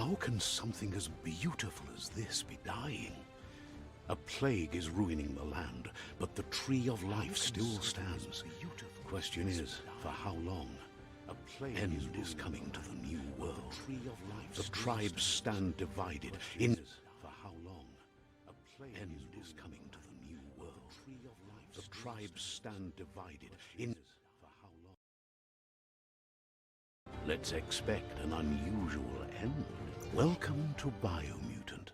How can something as beautiful as this be dying? A plague is ruining the land, but the tree of life still stands. Question is, for how long? End is coming to the new world. The tribes stand divided. For how long? End is coming to the new world. The tribes stand divided. For how long? Let's expect an unusual end. Welcome to Biomutant.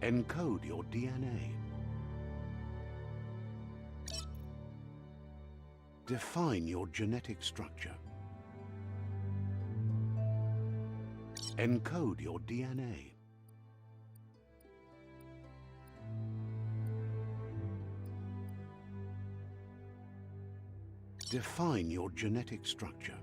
Encode your DNA. Define your genetic structure. Encode your DNA. Define your genetic structure.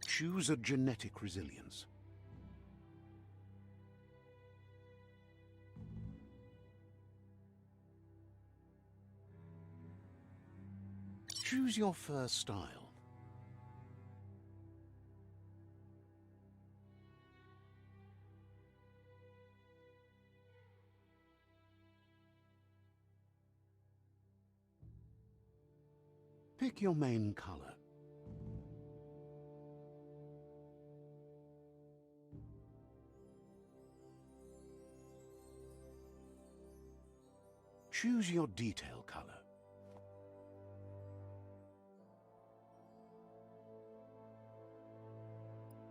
Choose a genetic resilience. Choose your fur style. Pick your main color. Choose your detail color.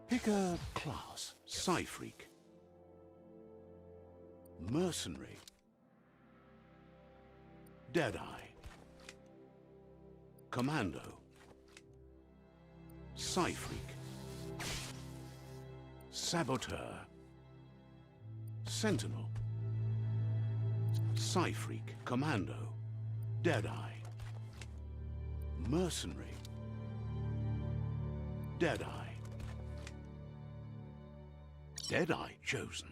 Pick a class. Psy-Freak, Mercenary, Deadeye, Commando, Psy-Freak, Saboteur, Sentinel, Psy-Freak, Commando, Deadeye, Mercenary, Deadeye. Deadeye chosen.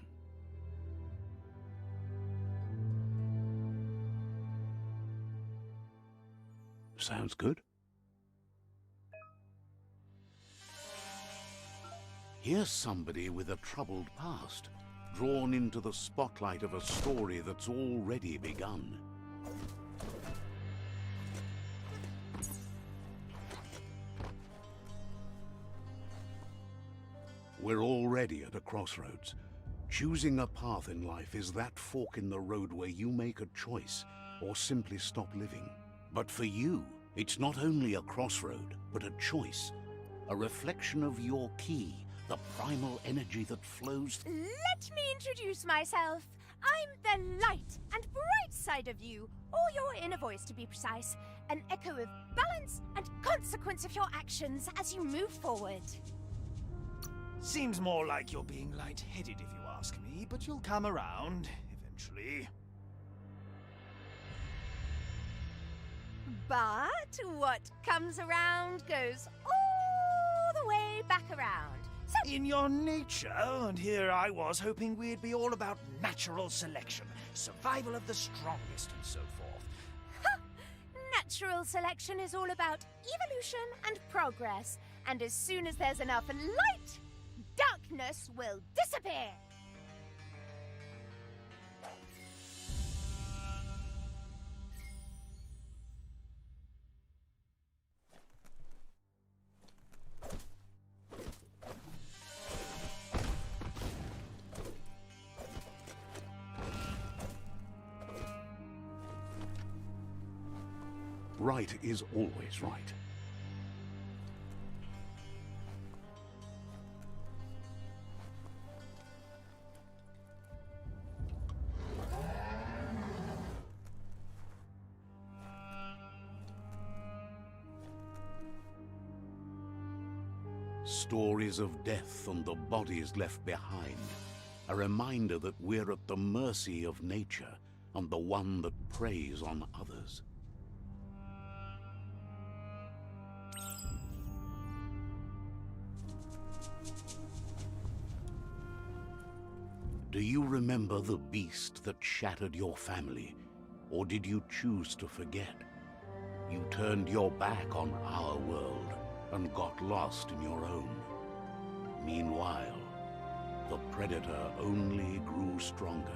Sounds good. Here's somebody with a troubled past, drawn into the spotlight of a story that's already begun. We're already at a crossroads. Choosing a path in life is that fork in the road where you make a choice or simply stop living. But for you, it's not only a crossroad, but a choice. A reflection of your key, the primal energy that flows. Let me introduce myself. I'm the light and bright side of you, or your inner voice to be precise. An echo of balance and consequence of your actions as you move forward. Seems more like you're being light-headed if you ask me, but you'll come around, eventually. But what comes around goes all the way back around. So In your nature, and here I was hoping we'd be all about natural selection, survival of the strongest and so forth. natural selection is all about evolution and progress. And as soon as there's enough light, darkness will disappear. Right is always right. Stories of death and the bodies left behind. A reminder that we're at the mercy of nature and the one that preys on others. Do you remember the beast that shattered your family, or did you choose to forget? You turned your back on our world and got lost in your own. Meanwhile, the Predator only grew stronger.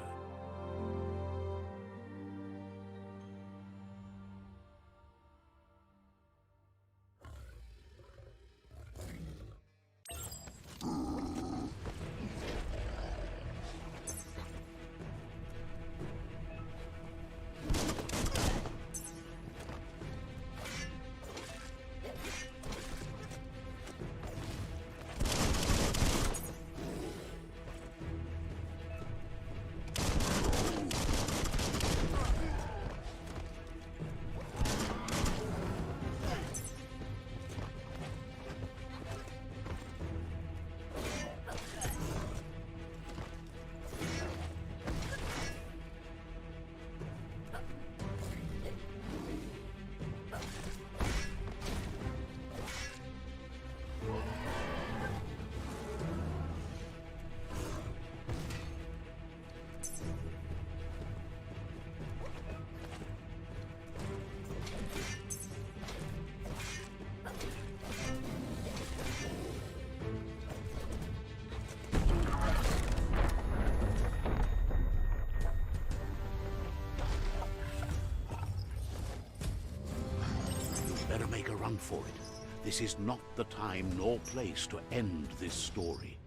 Better make a run for it. This is not the time nor place to end this story.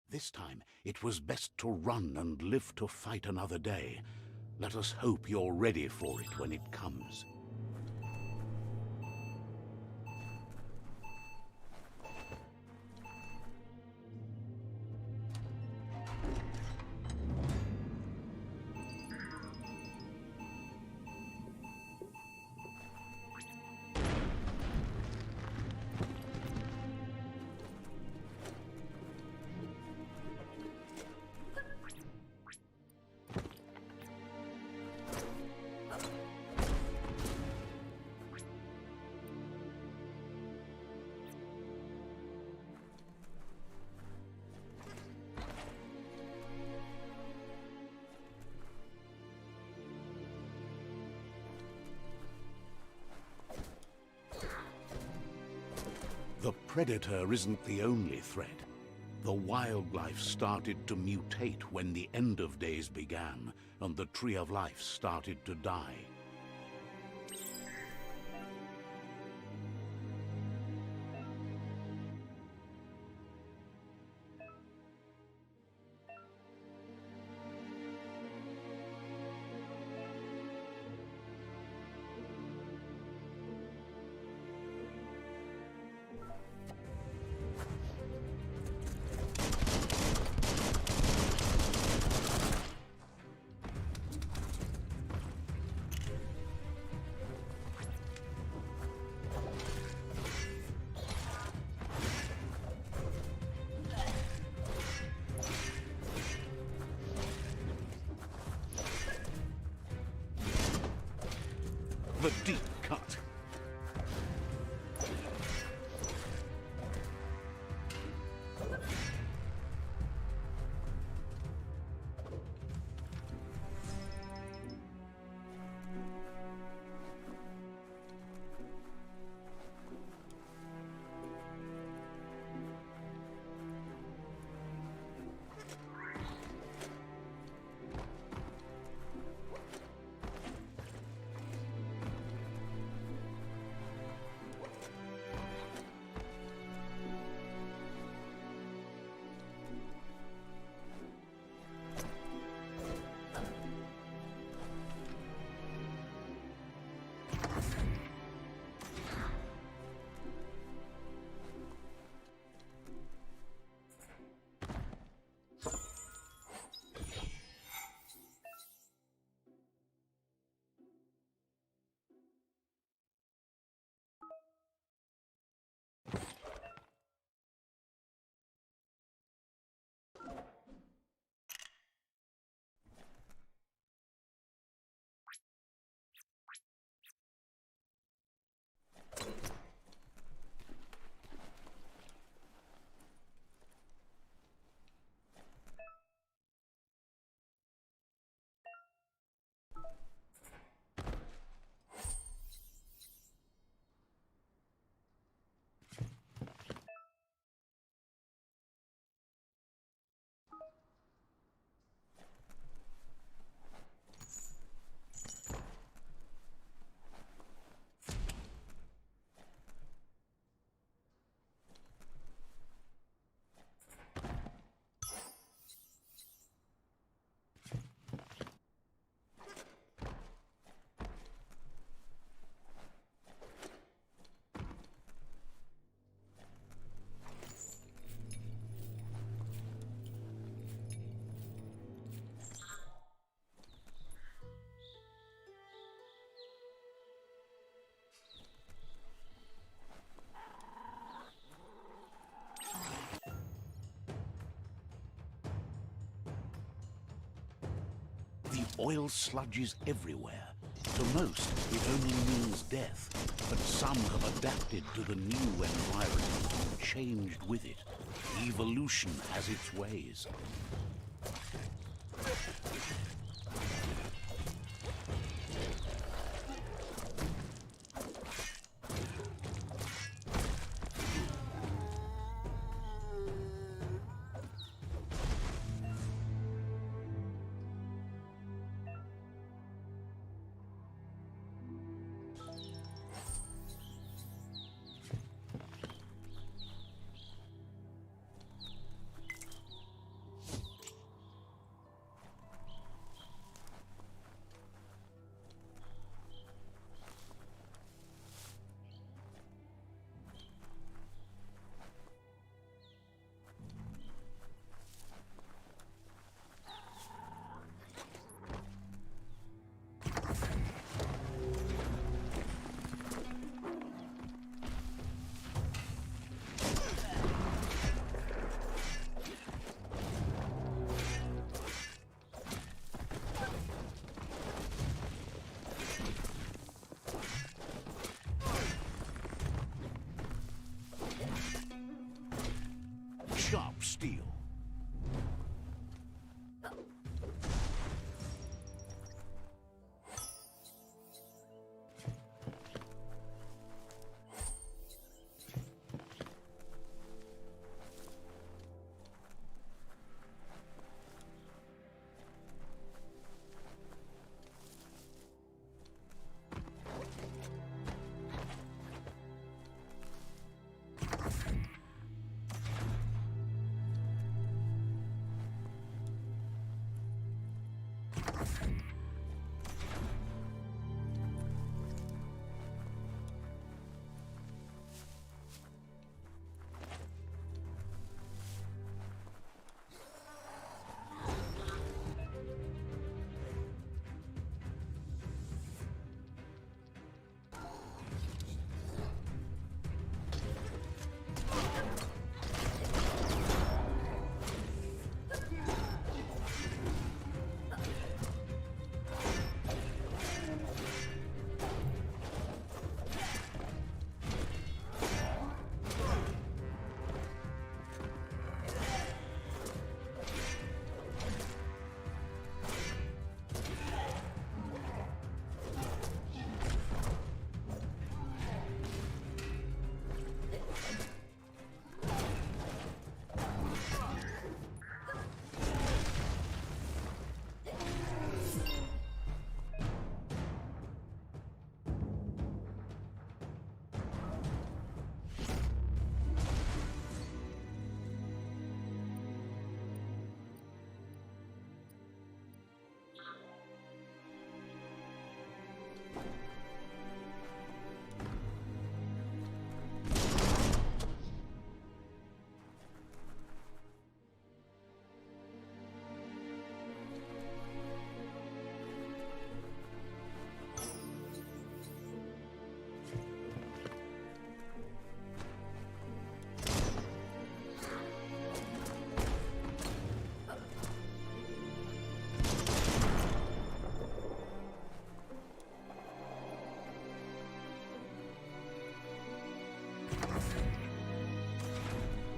This time, it was best to run and live to fight another day. Let us hope you're ready for it when it comes. The Predator isn't the only threat. The wildlife started to mutate when the end of days began, and the Tree of Life started to die. The deep cut. Oil sludges everywhere. To most, it only means death, but some have adapted to the new environment and changed with it. Evolution has its ways. Sharp steel.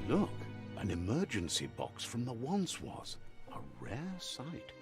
Look, an emergency box from the once was. A rare sight.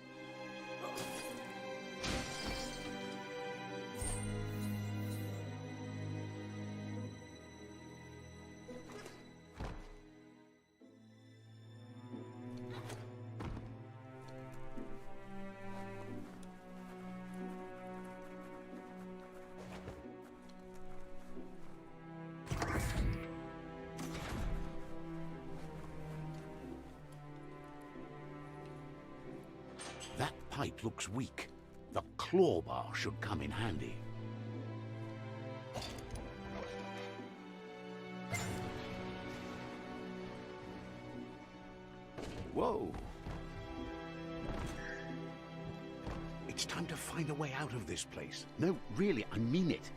That pipe looks weak. The claw bar should come in handy. Whoa! It's time to find a way out of this place. No, really, I mean it.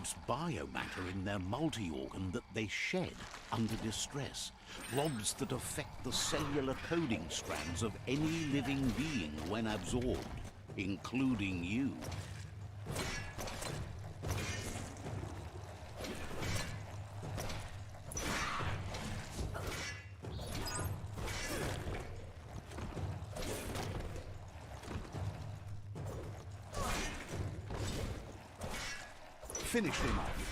produce biomatter in their multi-organ that they shed under distress. Blobs that affect the cellular coding strands of any living being when absorbed, including you. Finish him off.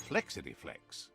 Flexity Flex.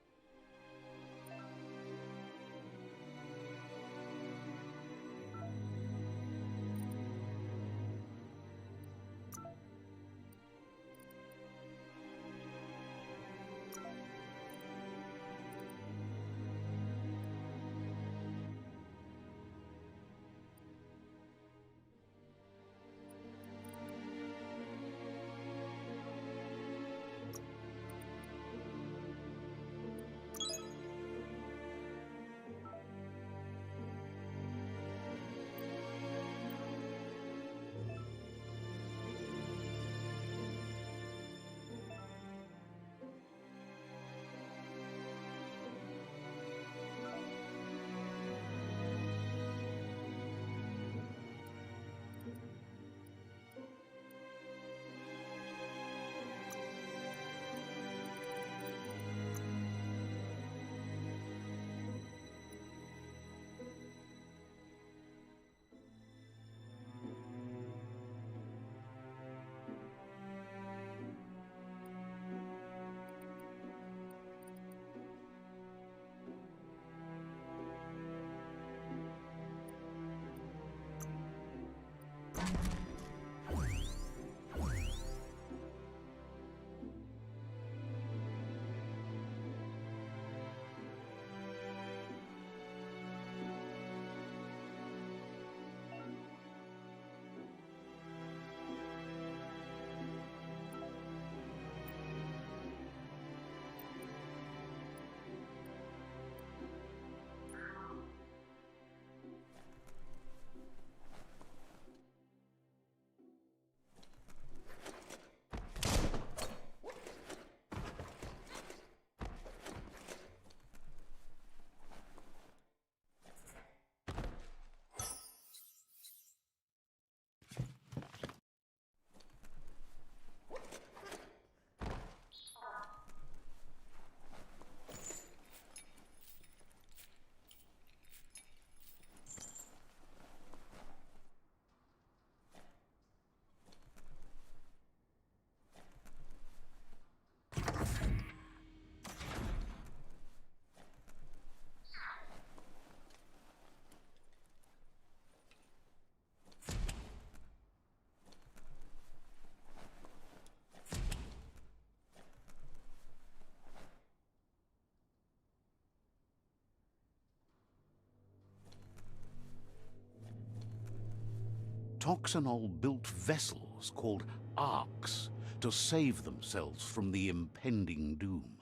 Toxanol built vessels called arks to save themselves from the impending doom.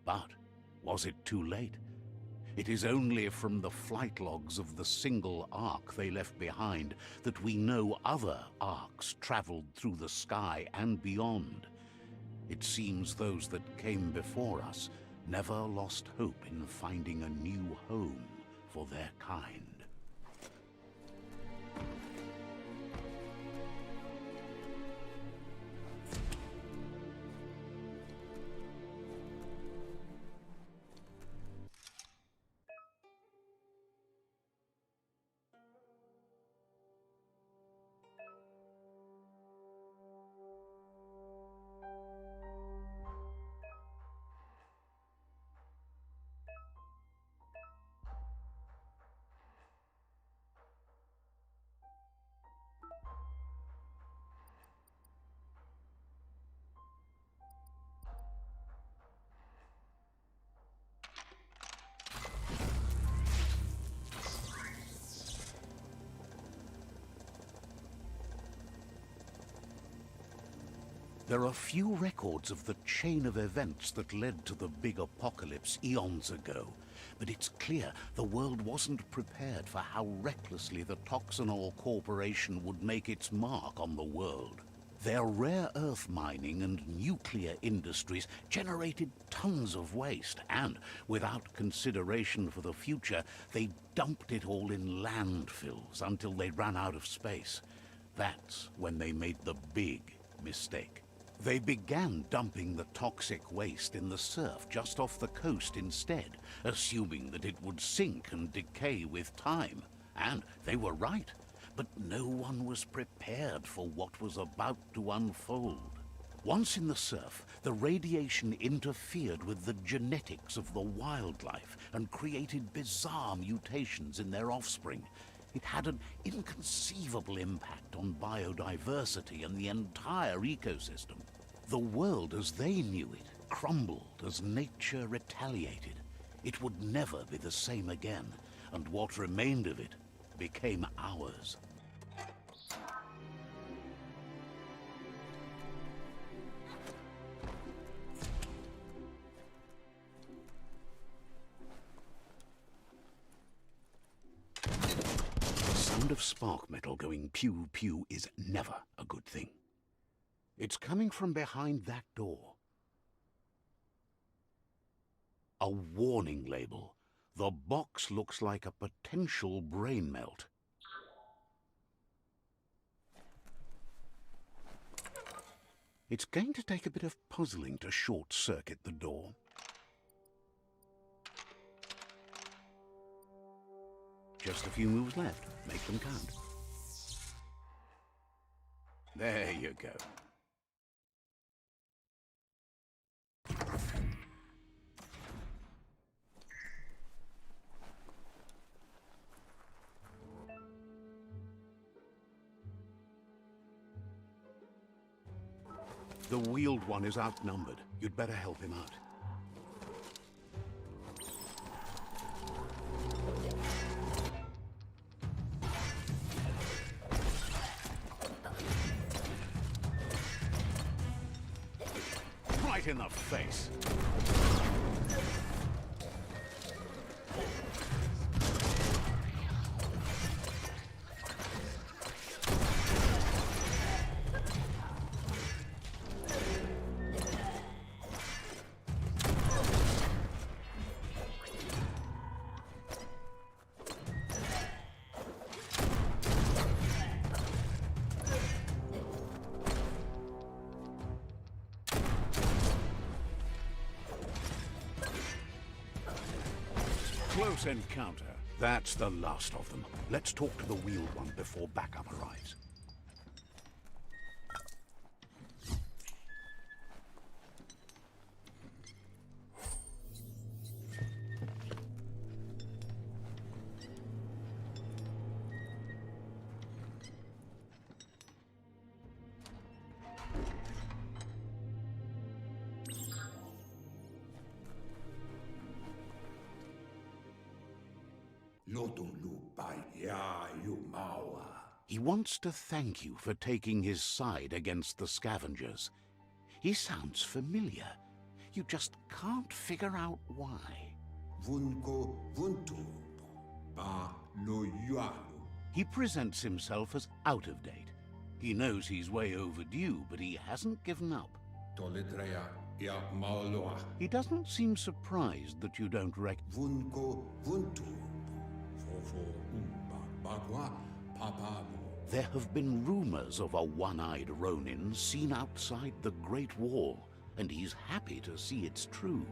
But was it too late? It is only from the flight logs of the single ark they left behind that we know other arks traveled through the sky and beyond. It seems those that came before us never lost hope in finding a new home for their kind. There are few records of the chain of events that led to the big apocalypse eons ago, but it's clear the world wasn't prepared for how recklessly the Toxanol Corporation would make its mark on the world. Their rare earth mining and nuclear industries generated tons of waste, and without consideration for the future, they dumped it all in landfills until they ran out of space. That's when they made the big mistake. They began dumping the toxic waste in the surf just off the coast instead, assuming that it would sink and decay with time. And they were right. But no one was prepared for what was about to unfold. Once in the surf, the radiation interfered with the genetics of the wildlife and created bizarre mutations in their offspring. It had an inconceivable impact on biodiversity and the entire ecosystem. The world as they knew it crumbled as nature retaliated. It would never be the same again, and what remained of it became ours. The sound of spark metal going pew-pew is never a good thing. It's coming from behind that door. A warning label. The box looks like a potential brain melt. It's going to take a bit of puzzling to short-circuit the door. Just a few moves left. Make them count. There you go. The wheeled one is outnumbered. You'd better help him out. Right in the face. Close encounter. That's the last of them. Let's talk to the wheeled one before backup arrives. He wants to thank you for taking his side against the scavengers. He sounds familiar. You just can't figure out why. He presents himself as out of date. He knows he's way overdue, but he hasn't given up. He doesn't seem surprised that you don't There have been rumors of a one-eyed Ronin seen outside the Great Wall, and he's happy to see it's true.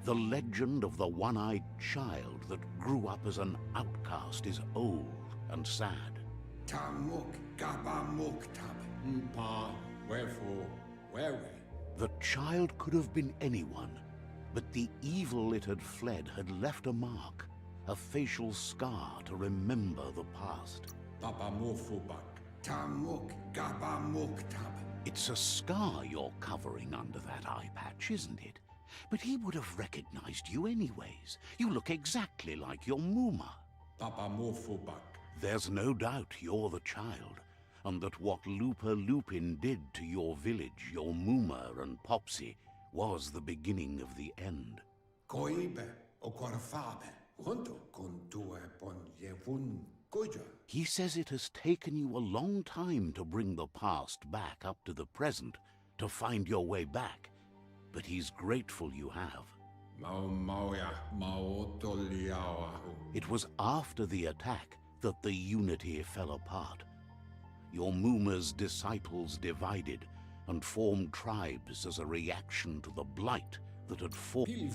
The legend of the one-eyed child that grew up as an outcast is old and sad. The child could have been anyone, but the evil it had fled had left a mark, a facial scar to remember the past. It's a scar you're covering under that eye patch, isn't it? But he would have recognized you anyways. You look exactly like your Muma. There's no doubt you're the child. and that what Looper Lupin did to your village, your Moomer and Popsy, was the beginning of the end. Koibe o Korfabe, junto con tue Ponjevun Goja. He says it has taken you a long time to bring the past back up to the present, to find your way back, but he's grateful you have. It was after the attack that the unity fell apart. Your Moomer's disciples divided and formed tribes as a reaction to the blight that had fallen.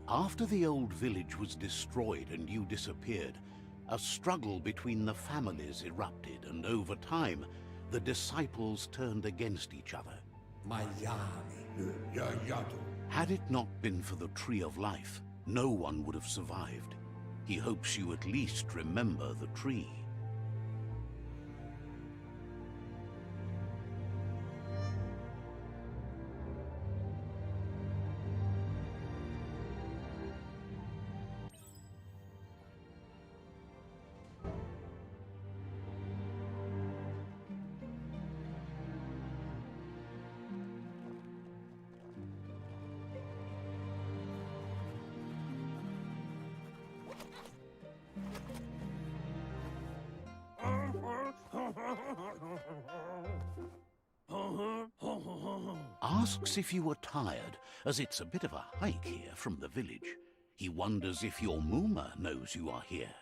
After the old village was destroyed and you disappeared, a struggle between the families erupted, and over time, the disciples turned against each other. Had it not been for the Tree of Life, no one would have survived. He hopes you at least remember the tree. Asks if you are tired, as it's a bit of a hike here from the village. He wonders if your Moomer knows you are here.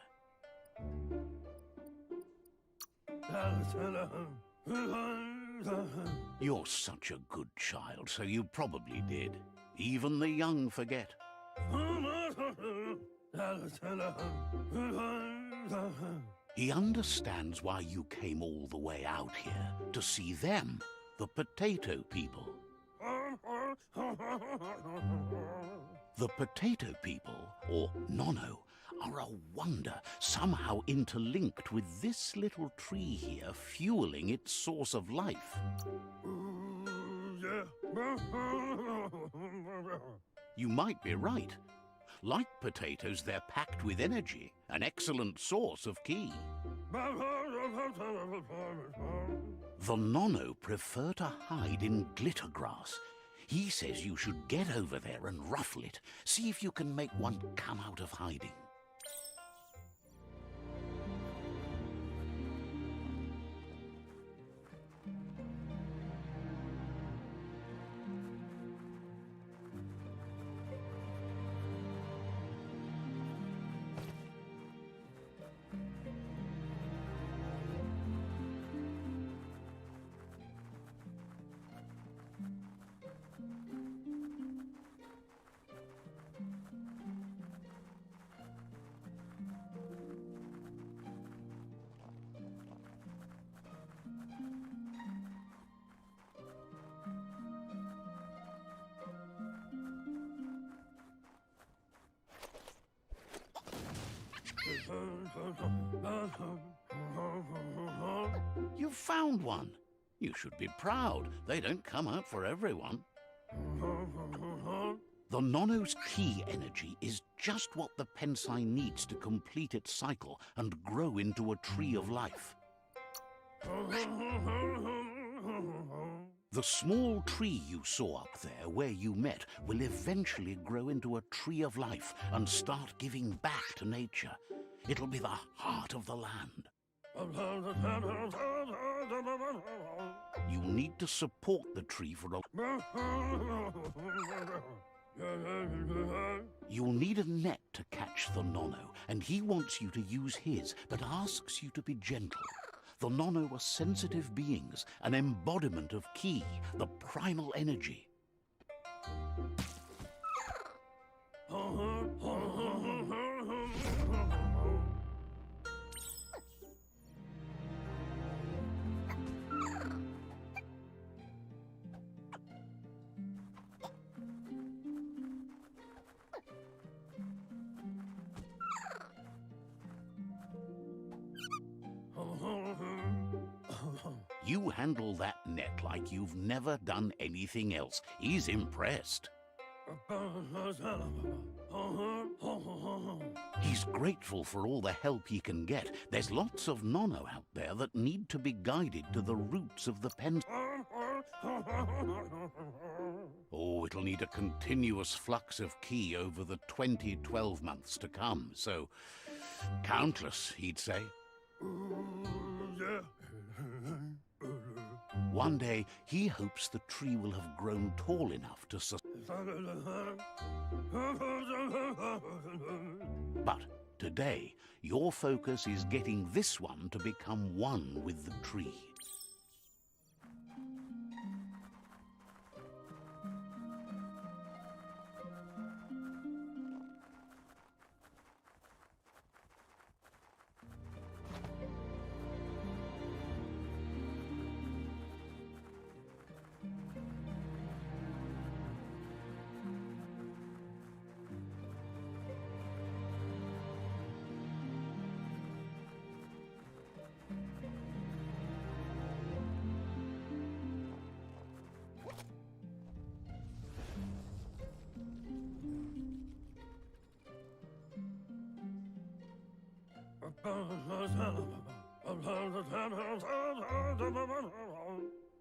You're such a good child, so you probably did. Even the young forget. He understands why you came all the way out here, to see them, the potato people. The potato people, or Nono, are a wonder, somehow interlinked with this little tree here, fueling its source of life. You might be right. Like potatoes, they're packed with energy, an excellent source of ki. The Nono prefer to hide in glitter grass. He says you should get over there and ruffle it. See if you can make one come out of hiding. You found one. You should be proud. They don't come out for everyone. The Nono's ki energy is just what the Pensai needs to complete its cycle and grow into a tree of life. The small tree you saw up there where you met will eventually grow into a tree of life and start giving back to nature. It'll be the heart of the land. You need to support the tree for a... You'll need a net to catch the Nono, and he wants you to use his, but asks you to be gentle. The Nono are sensitive beings, an embodiment of ki, the primal energy. You handle that net like you've never done anything else. He's impressed. He's grateful for all the help he can get. There's lots of Nono out there that need to be guided to the roots of the pen. Oh, it'll need a continuous flux of ki over the 12 months to come, so countless, he'd say. One day, he hopes the tree will have grown tall enough to But today, your focus is getting this one to become one with the tree.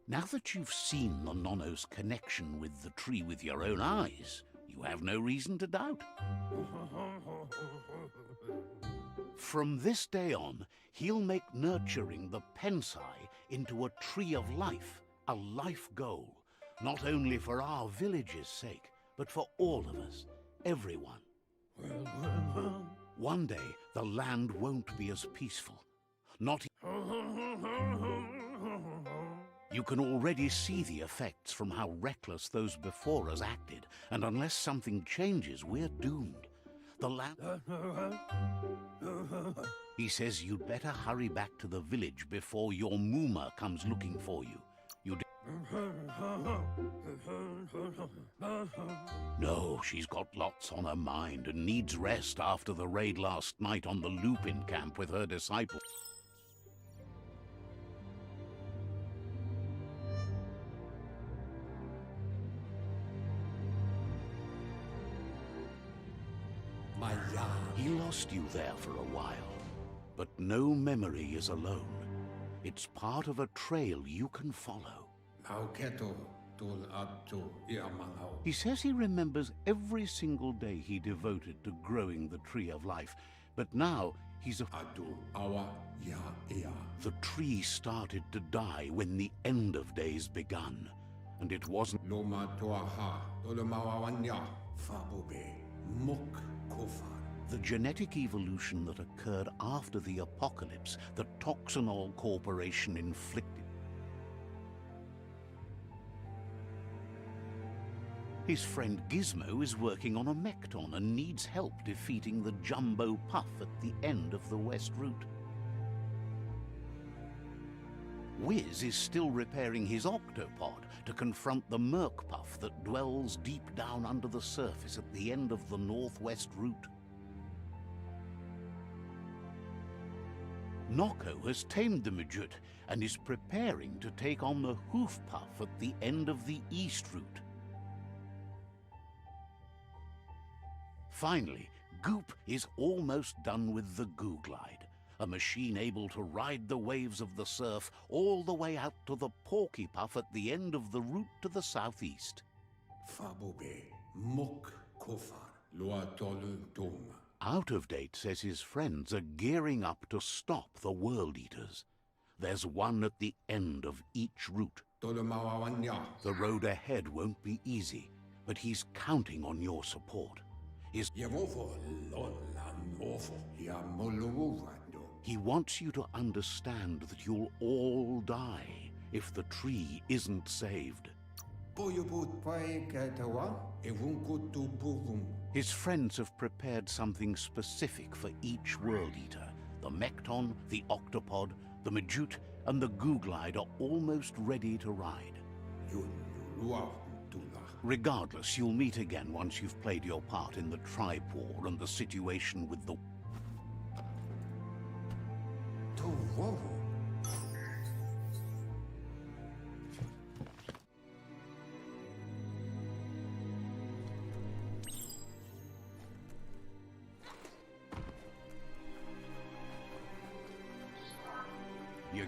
Now that you've seen the Nono's connection with the tree with your own eyes, you have no reason to doubt. From this day on, he'll make nurturing the Pensai into a tree of life, a life goal, not only for our village's sake, but for all of us, everyone. One day, the land won't be as peaceful. Not. You can already see the effects from how reckless those before us acted, and unless something changes, we're doomed. The land. He says you'd better hurry back to the village before your Muma comes looking for you. No, she's got lots on her mind and needs rest after the raid last night on the Lupin camp with her disciples. He lost you there for a while, but no memory is alone. It's part of a trail you can follow. He says he remembers every single day he devoted to growing the Tree of Life, but now he's The tree started to die when the end of days begun, and it wasn't. The genetic evolution that occurred after the apocalypse that Toxanol Corporation inflicted. His friend Gizmo is working on a Mekton and needs help defeating the Jumbo Puff at the end of the West Route. Wiz is still repairing his Octopod to confront the Merc Puff that dwells deep down under the surface at the end of the Northwest Route. Noko has tamed the Midget and is preparing to take on the Hoof Puff at the end of the East Route. Finally, Goop is almost done with the Googlide, a machine able to ride the waves of the surf all the way out to the Porky Puff at the end of the route to the southeast. Out of Date says his friends are gearing up to stop the World Eaters. There's one at the end of each route. The road ahead won't be easy, but he's counting on your support. He wants you to understand that you'll all die if the tree isn't saved. His friends have prepared something specific for each World Eater. The Mekton, the Octopod, the Majute, and the Googlide are almost ready to ride. Regardless, you'll meet again once you've played your part in the tribe war and the situation with the...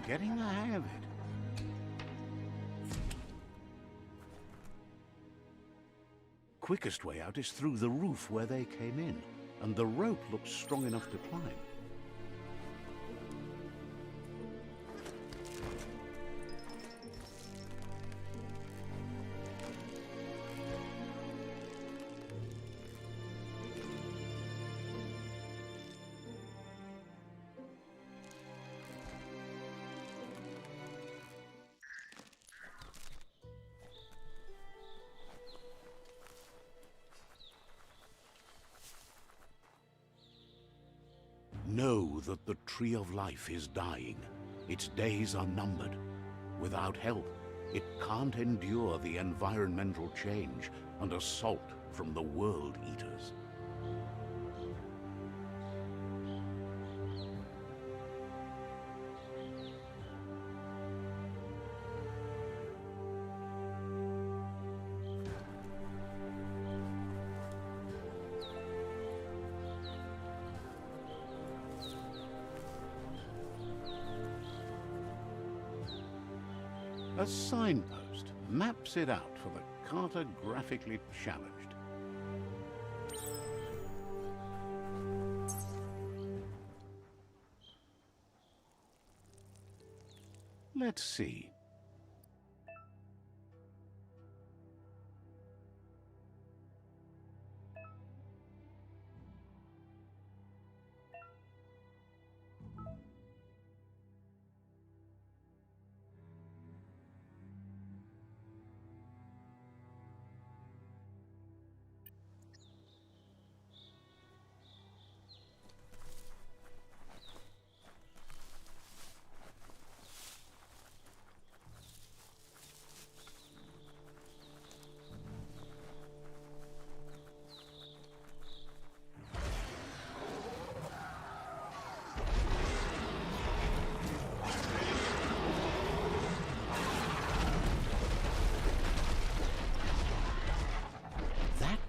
getting the hang of it. Quickest way out is through the roof where they came in, and the rope looks strong enough to climb. Know that the Tree of Life is dying. Its days are numbered. Without help, it can't endure the environmental change and assault from the World Eaters. A signpost maps it out for the cartographically challenged. Let's see.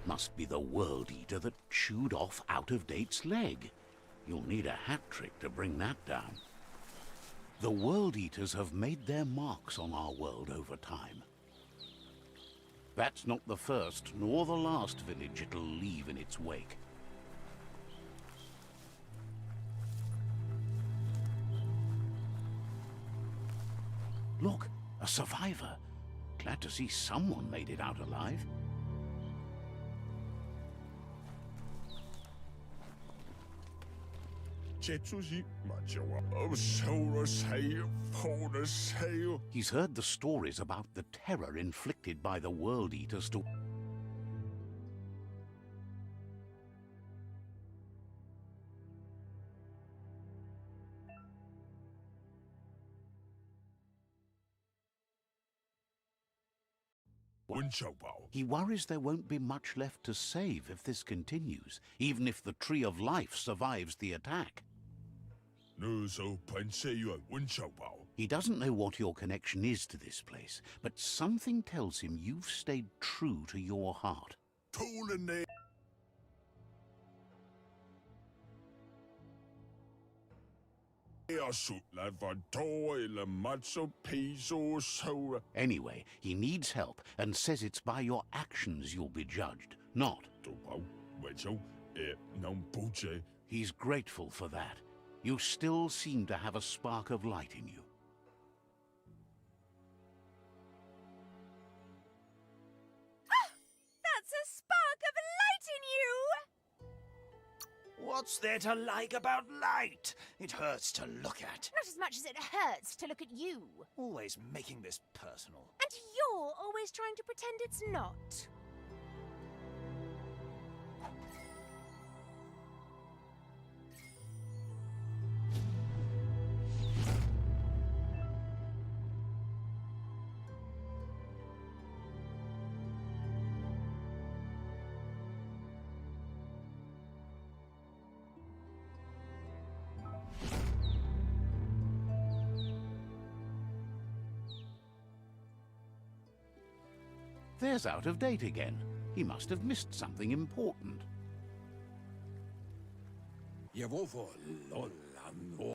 Must be the World Eater that chewed off Out-of-Date's leg. You'll need a hat trick to bring that down. The World Eaters have made their marks on our world over time. That's not the first nor the last village it'll leave in its wake. Look, a survivor. Glad to see someone made it out alive. He's heard the stories about the terror inflicted by the World Eaters to... He worries there won't be much left to save if this continues, even if the Tree of Life survives the attack. He doesn't know what your connection is to this place, but something tells him you've stayed true to your heart. Anyway, he needs help and says it's by your actions you'll be judged, not. He's grateful for that. You still seem to have a spark of light in you. Ah! That's a spark of light in you! What's there to like about light? It hurts to look at. Not as much as it hurts to look at you. Always making this personal. And you're always trying to pretend it's not. There's Out of Date again. He must have missed something important.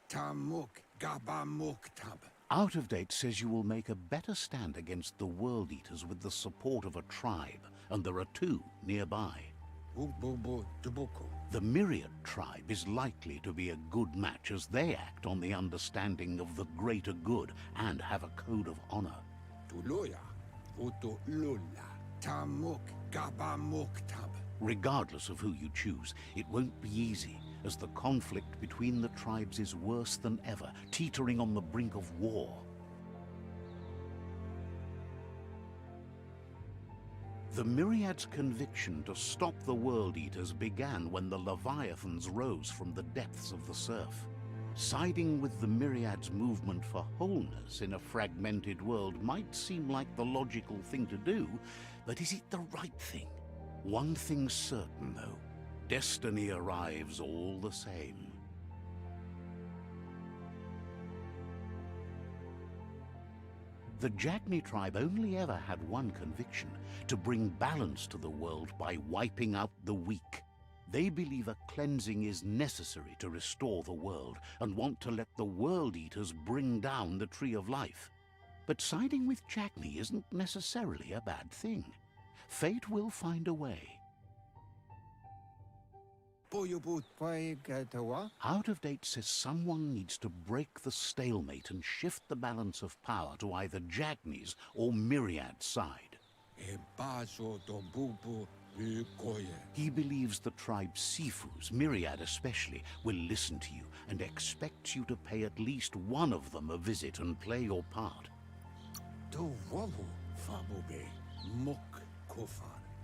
Tamuk Gabamuk Tab. Out of Date says you will make a better stand against the World Eaters with the support of a tribe, and there are two nearby. The Myriad tribe is likely to be a good match as they act on the understanding of the greater good and have a code of honor. Regardless of who you choose, it won't be easy, as the conflict between the tribes is worse than ever, teetering on the brink of war. The Myriad's conviction to stop the World Eaters began when the Leviathans rose from the depths of the surf. Siding with the Myriad's movement for wholeness in a fragmented world might seem like the logical thing to do, but is it the right thing? One thing's certain, though. Destiny arrives all the same. The Jagni tribe only ever had one conviction: to bring balance to the world by wiping out the weak. They believe a cleansing is necessary to restore the world, and want to let the World Eaters bring down the Tree of Life. But siding with Jagni isn't necessarily a bad thing. Fate will find a way. Out of Date says someone needs to break the stalemate and shift the balance of power to either Jagni's or Myriad's side. He believes the tribe's Sifus, Myriad especially, will listen to you and expects you to pay at least one of them a visit and play your part.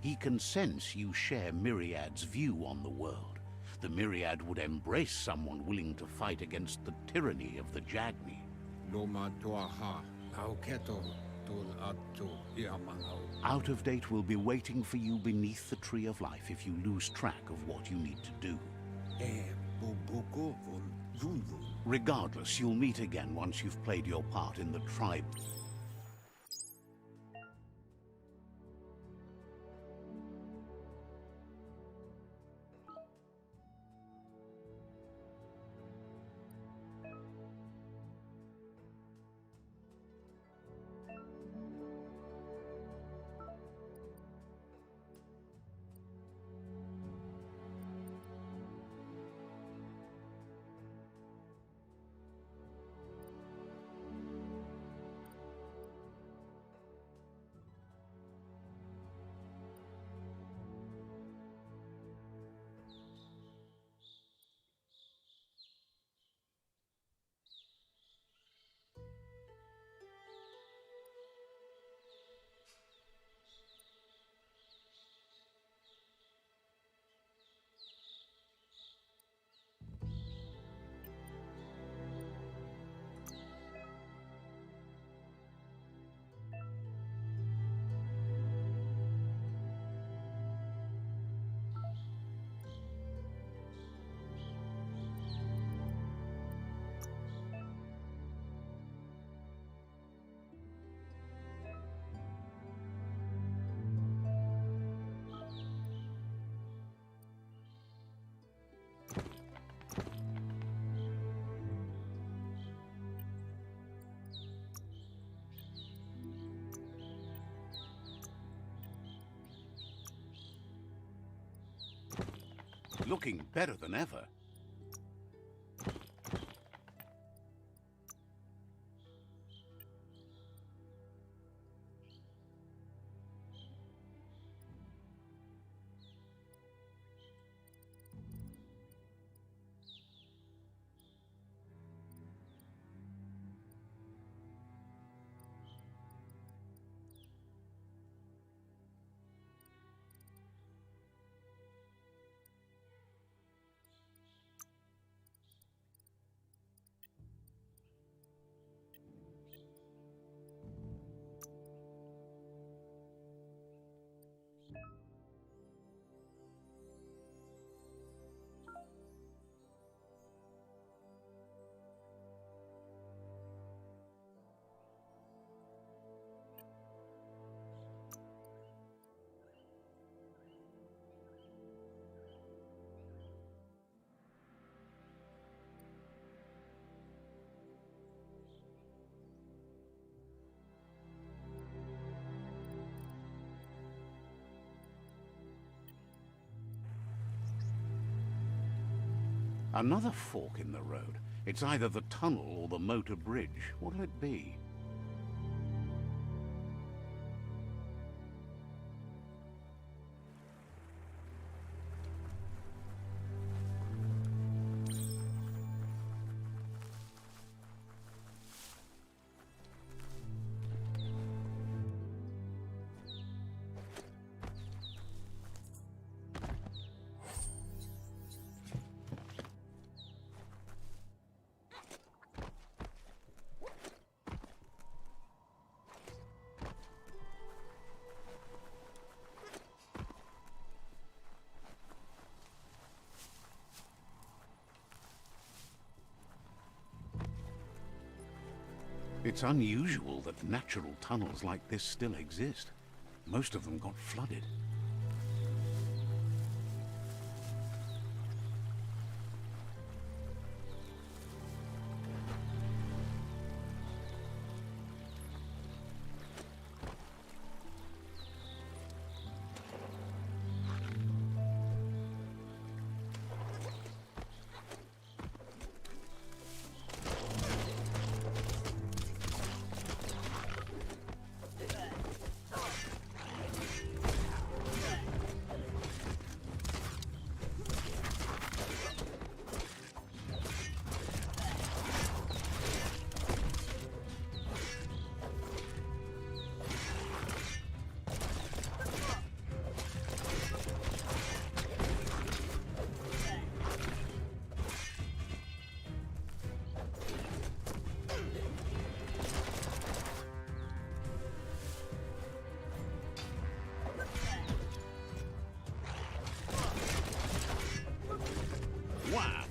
He can sense you share Myriad's view on the world. The Myriad would embrace someone willing to fight against the tyranny of the Jagni. Out of Date will be waiting for you beneath the Tree of Life if you lose track of what you need to do. Regardless, you'll meet again once you've played your part in the tribe. Looking better than ever. Another fork in the road. It's either the tunnel or the motor bridge. What'll it be? It's unusual that natural tunnels like this still exist. Most of them got flooded. Wow!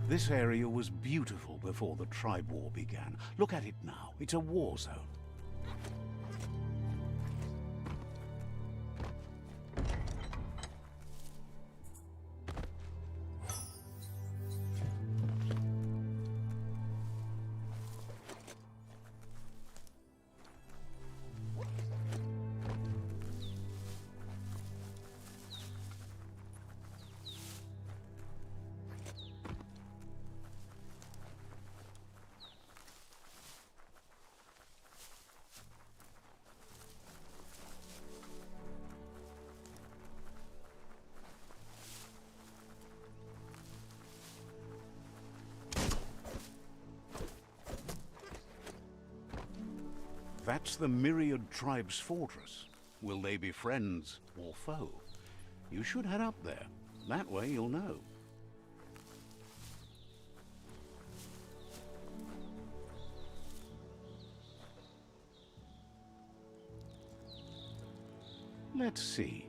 This area was beautiful before the tribe war began. Look at it now. It's a war zone. That's the Myriad Tribe's fortress. Will they be friends or foe? You should head up there. That way you'll know. Let's see.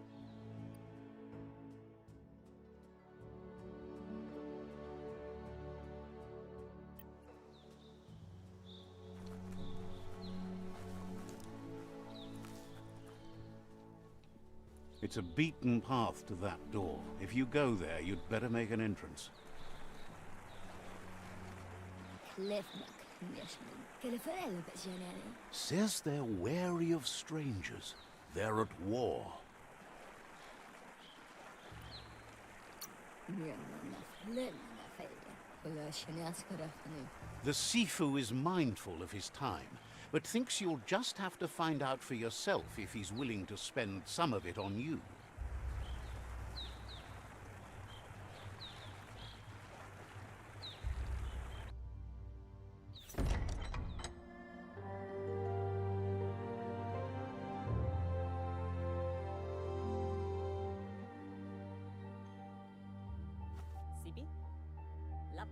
It's a beaten path to that door. If you go there, you'd better make an entrance. Says they're wary of strangers. They're at war. The Sifu is mindful of his time, but thinks you'll just have to find out for yourself if he's willing to spend some of it on you.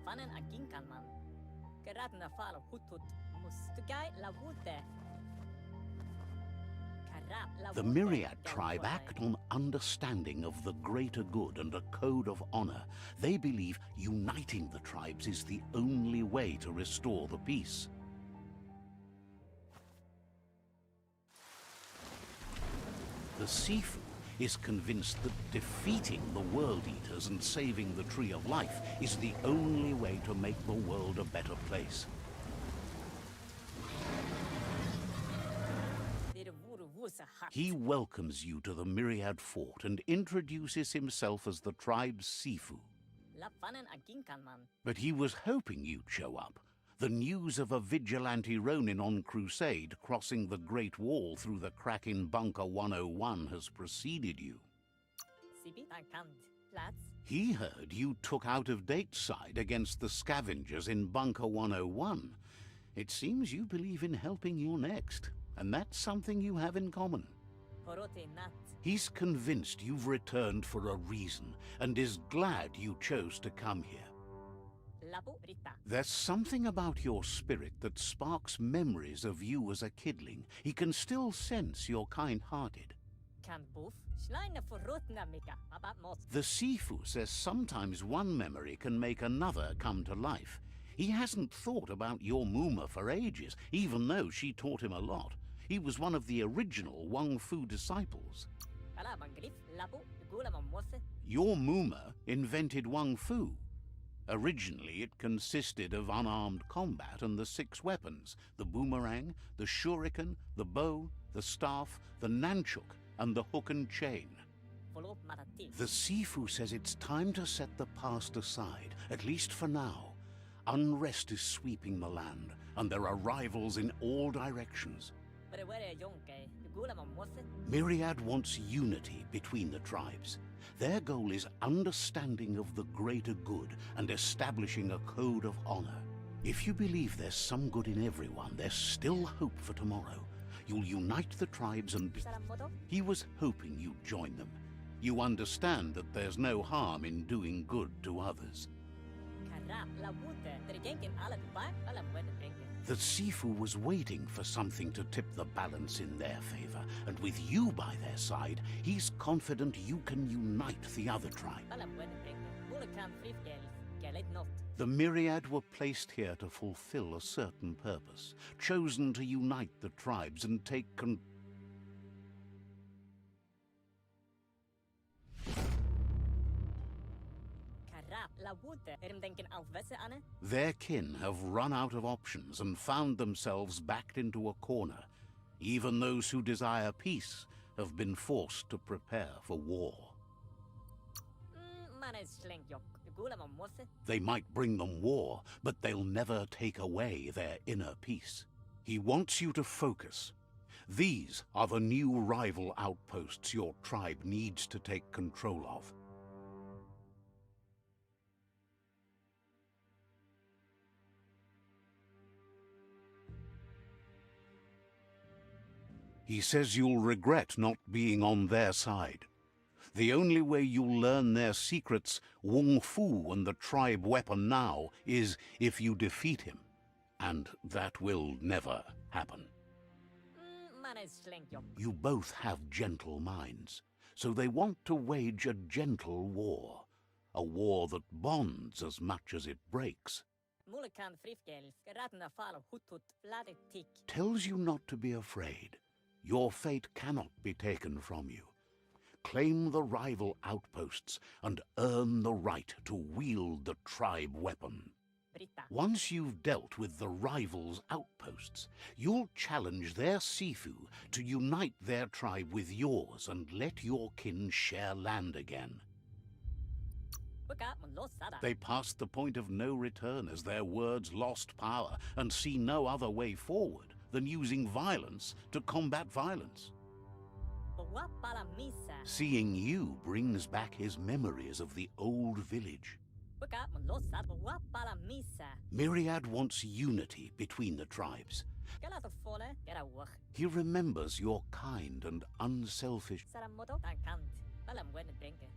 fanen a ginkan man. Geradna falo hutut mustugai la wute. The Myriad tribe act on understanding of the greater good and a code of honor. They believe uniting the tribes is the only way to restore the peace. The Sifu is convinced that defeating the World Eaters and saving the Tree of Life is the only way to make the world a better place. He welcomes you to the Myriad Fort and introduces himself as the tribe's Sifu. But he was hoping you'd show up. The news of a vigilante Ronin on crusade crossing the Great Wall through the crack in Bunker 101 has preceded you. He heard you took out-of-date side against the scavengers in Bunker 101. It seems you believe in helping your next, and that's something you have in common. He's convinced you've returned for a reason, and is glad you chose to come here. There's something about your spirit that sparks memories of you as a kidling. He can still sense you're kind-hearted. The Sifu says sometimes one memory can make another come to life. He hasn't thought about your Muma for ages, even though she taught him a lot. He was one of the original Wang Fu disciples. Your Muma invented Wang Fu. Originally, it consisted of unarmed combat and the 6 weapons: the boomerang, the shuriken, the bow, the staff, the nunchuk, and the hook and chain. The Sifu says it's time to set the past aside, at least for now. Unrest is sweeping the land, and there are rivals in all directions. Myriad wants unity between the tribes. Their goal is understanding of the greater good and establishing a code of honor. If you believe there's some good in everyone, there's still hope for tomorrow. You'll unite the tribes and... He was hoping you'd join them. You understand that there's no harm in doing good to others. The Sifu was waiting for something to tip the balance in their favor, and with you by their side, he's confident you can unite the other tribe. The Myriad were placed here to fulfill a certain purpose, chosen to unite the tribes and take Their kin have run out of options and found themselves backed into a corner. Even those who desire peace have been forced to prepare for war. They might bring them war, but they'll never take away their inner peace. He wants you to focus. These are the new rival outposts your tribe needs to take control of. He says you'll regret not being on their side. The only way you'll learn their secrets, Wung Fu and the tribe weapon now, is if you defeat him. And that will never happen. You both have gentle minds, so they want to wage a gentle war. A war that bonds as much as it breaks. Tells you not to be afraid. Your fate cannot be taken from you. Claim the rival outposts and earn the right to wield the tribe weapon. Once you've dealt with the rivals' outposts, you'll challenge their Sifu to unite their tribe with yours and let your kin share land again. They passed the point of no return as their words lost power and see no other way forward than using violence to combat violence. Seeing you brings back his memories of the old village. Myriad wants unity between the tribes. He remembers your kind and unselfish...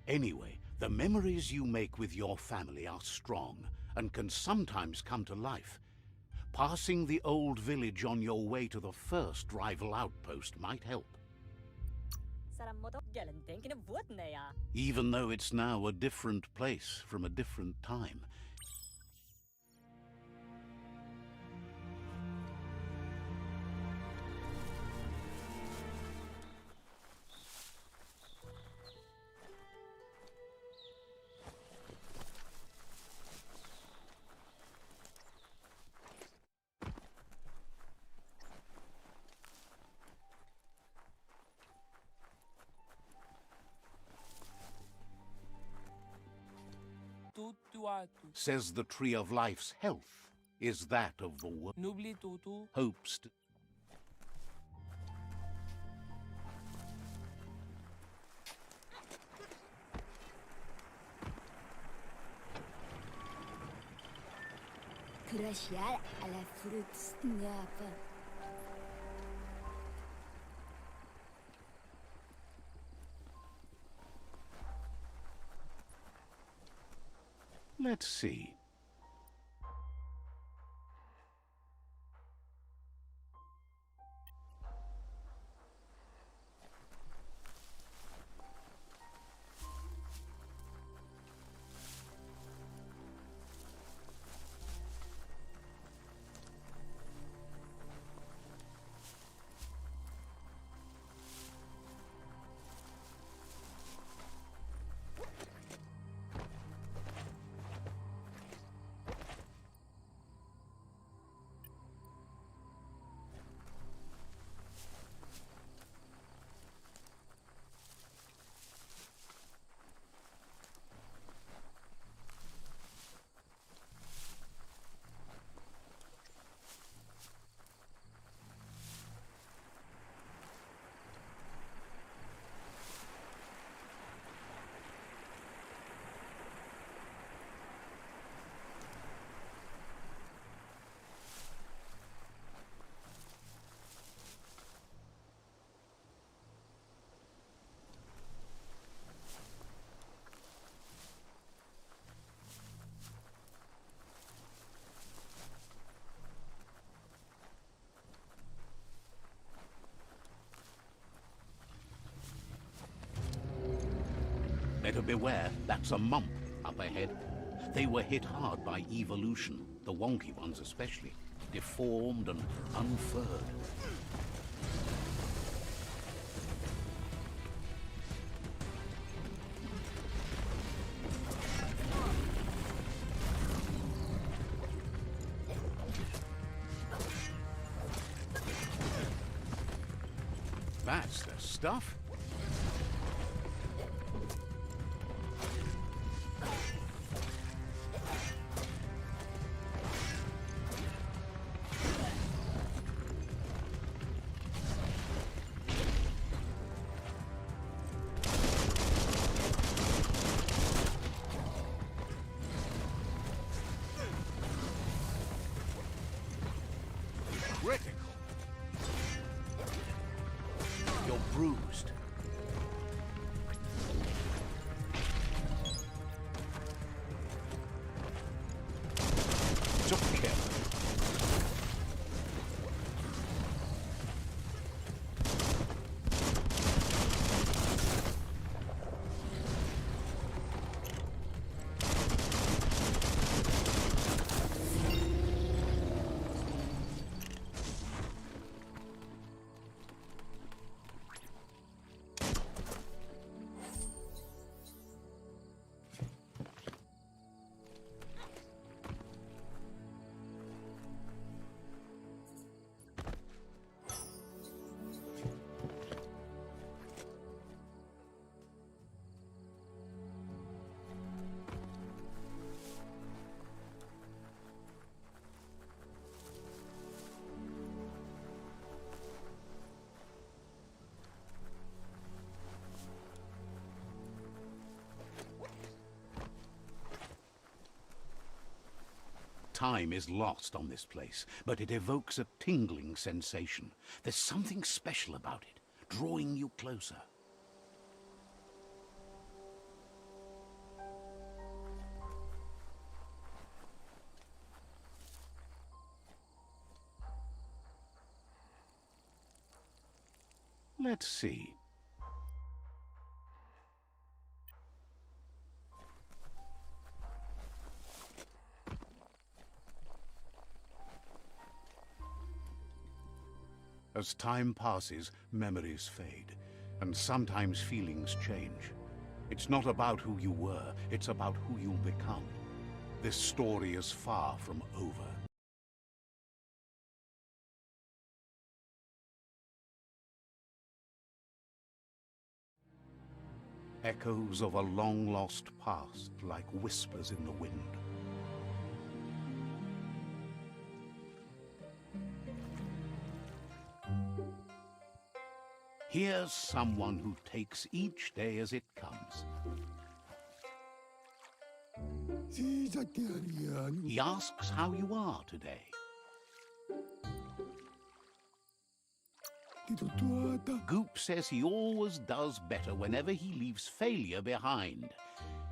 Anyway, the memories you make with your family are strong, and can sometimes come to life. Passing the old village on your way to the first rival outpost might help. Even though it's now a different place from a different time. Says the Tree of Life's health is that of the world. N'oublie Toto. Hopes to... Crucial à la fruit snap. Let's see. Better beware, that's a mump up ahead. They were hit hard by evolution, the wonky ones especially, deformed and unfurred. That's the stuff. Critical. You're bruised. Took care. Time is lost on this place, but it evokes a tingling sensation. There's something special about it, drawing you closer. Let's see. As time passes, memories fade, and sometimes feelings change. It's not about who you were, it's about who you'll become. This story is far from over. Echoes of a long-lost past, like whispers in the wind. Here's someone who takes each day as it comes. He asks how you are today. Goop says he always does better whenever he leaves failure behind.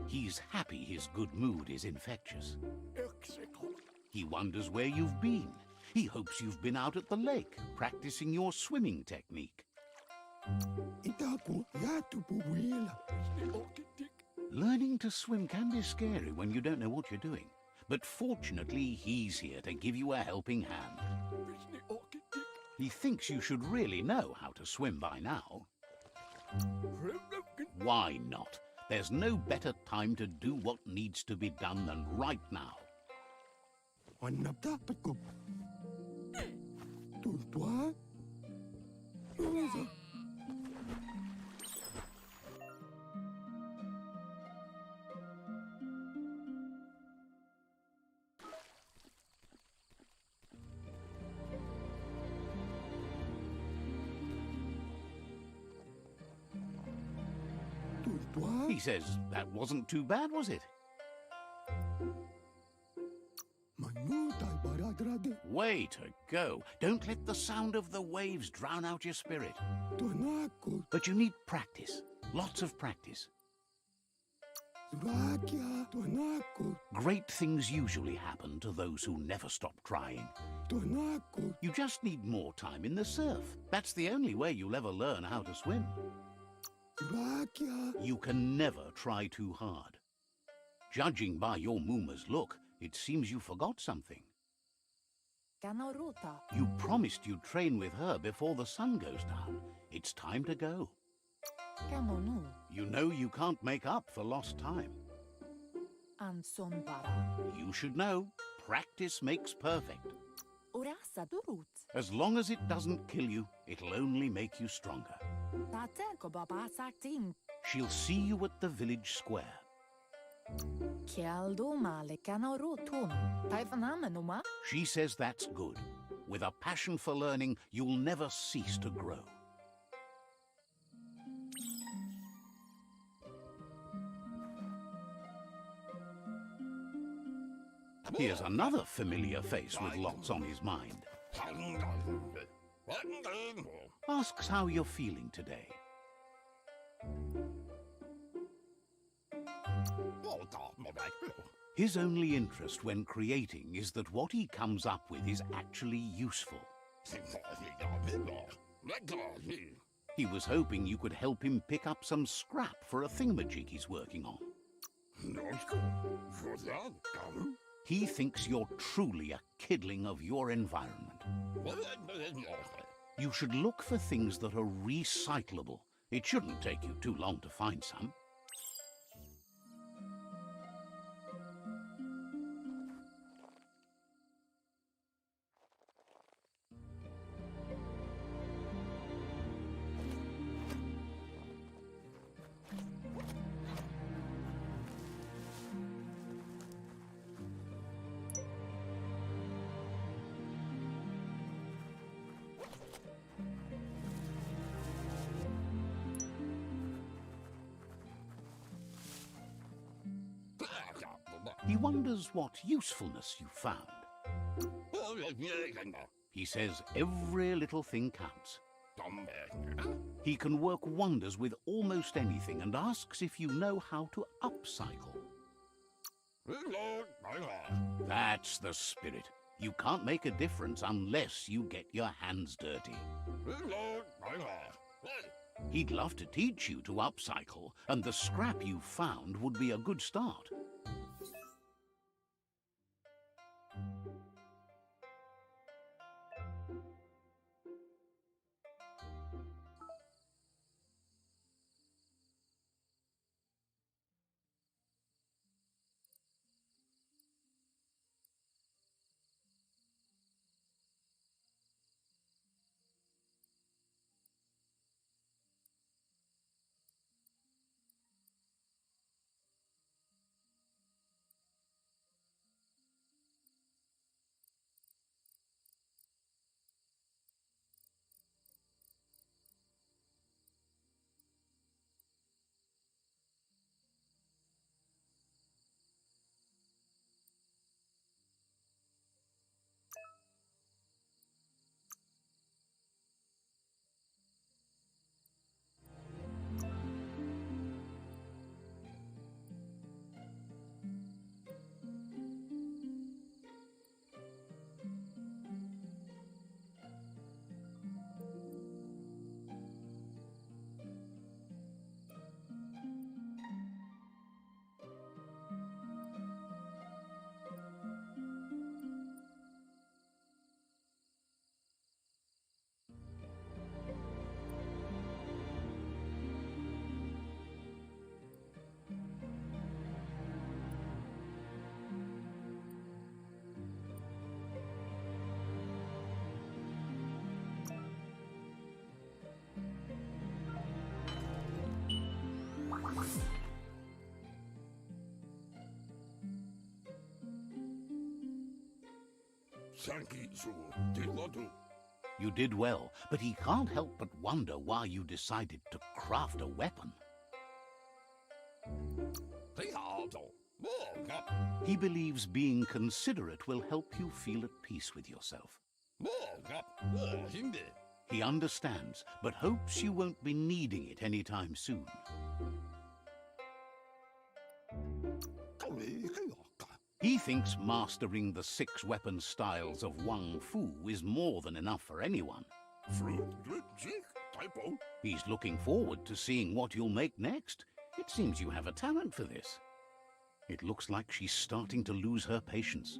He's happy his good mood is infectious. He wonders where you've been. He hopes you've been out at the lake, practicing your swimming technique. Learning to swim can be scary when you don't know what you're doing. But fortunately, he's here to give you a helping hand. He thinks you should really know how to swim by now. Why not? There's no better time to do what needs to be done than right now. He says that wasn't too bad, was it? Way to go. Don't let the sound of the waves drown out your spirit. But you need practice. Lots of practice. Great things usually happen to those who never stop trying. You just need more time in the surf. That's the only way you'll ever learn how to swim. You can never try too hard. Judging by your Mooma's look, it seems you forgot something. You promised you'd train with her before the sun goes down. It's time to go. You know you can't make up for lost time. You should know, practice makes perfect. As long as it doesn't kill you, it'll only make you stronger. She'll see you at the village square. She says that's good. With a passion for learning, you'll never cease to grow. Here's another familiar face with lots on his mind. Asks how you're feeling today. His only interest when creating is that what he comes up with is actually useful. He was hoping you could help him pick up some scrap for a thingamajig he's working on. He thinks you're truly a kidling of your environment. You should look for things that are recyclable. It shouldn't take you too long to find some. He wonders what usefulness you found. He says every little thing counts. He can work wonders with almost anything and asks if you know how to upcycle. That's the spirit. You can't make a difference unless you get your hands dirty. He'd love to teach you to upcycle, and the scrap you found would be a good start. You did well, but he can't help but wonder why you decided to craft a weapon. He believes being considerate will help you feel at peace with yourself. He understands, but hopes you won't be needing it anytime soon. He thinks mastering the 6 weapon styles of Wang Fu is more than enough for anyone. He's looking forward to seeing what you'll make next. It seems you have a talent for this. It looks like she's starting to lose her patience.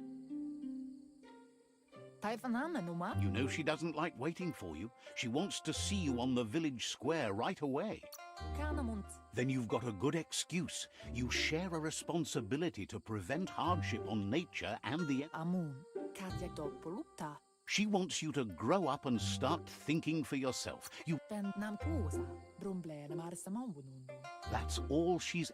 You know she doesn't like waiting for you. She wants to see you on the village square right away. Then you've got a good excuse. You share a responsibility to prevent hardship on nature and the... She wants you to grow up and start thinking for yourself. That's all she's...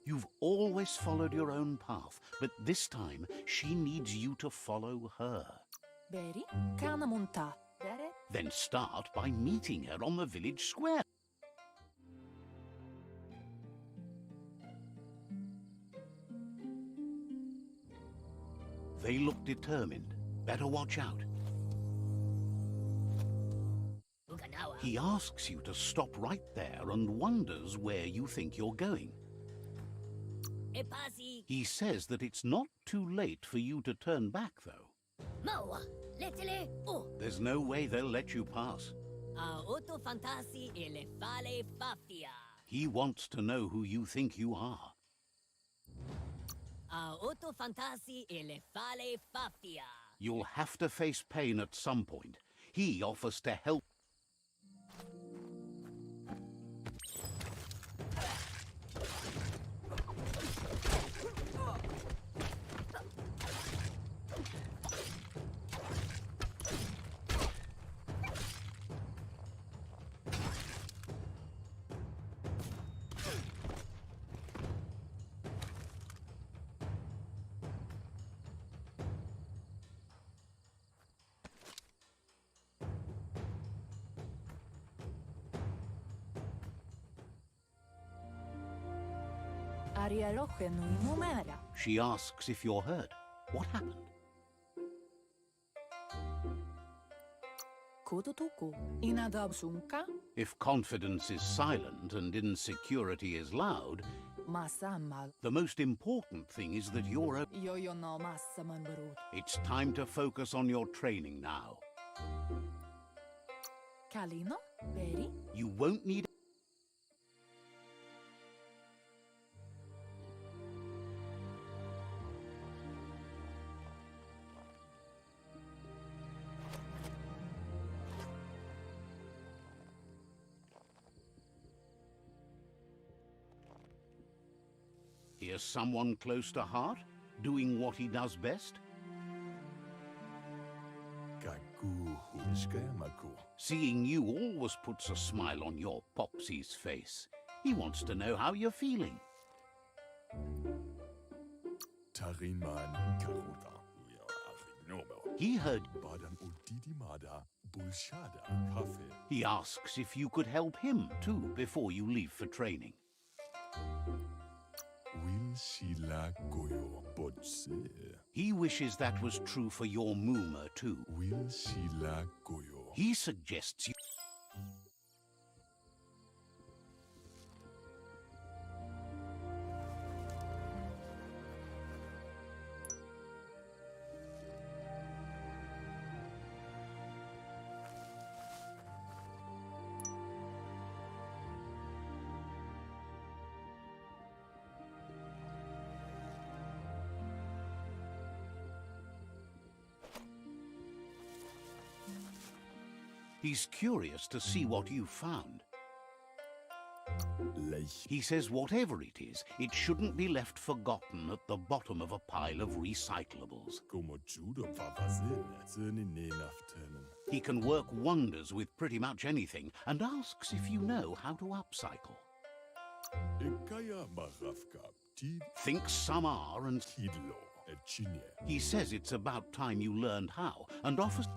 You've always followed your own path, but this time she needs you to follow her. Then start by meeting her on the village square. They look determined. Better watch out. He asks you to stop right there and wonders where you think you're going. He says that it's not too late for you to turn back, though. There's no way they'll let you pass. He wants to know who you think you are. You'll have to face pain at some point. He offers to help. She asks if you're hurt. What happened? If confidence is silent and insecurity is loud, the most important thing is that you're It's time to focus on your training now. Kalino? Beri? You won't need... Here's someone close to heart, doing what he does best. Seeing you always puts a smile on your Popsy's face. He wants to know how you're feeling. He heard... He asks if you could help him, too, before you leave for training. He wishes that was true for your Moomer, too. He suggests you... He's curious to see what you found. He says whatever it is, it shouldn't be left forgotten at the bottom of a pile of recyclables. He can work wonders with pretty much anything and asks if you know how to upcycle. Thinks some are and... He says it's about time you learned how and offers...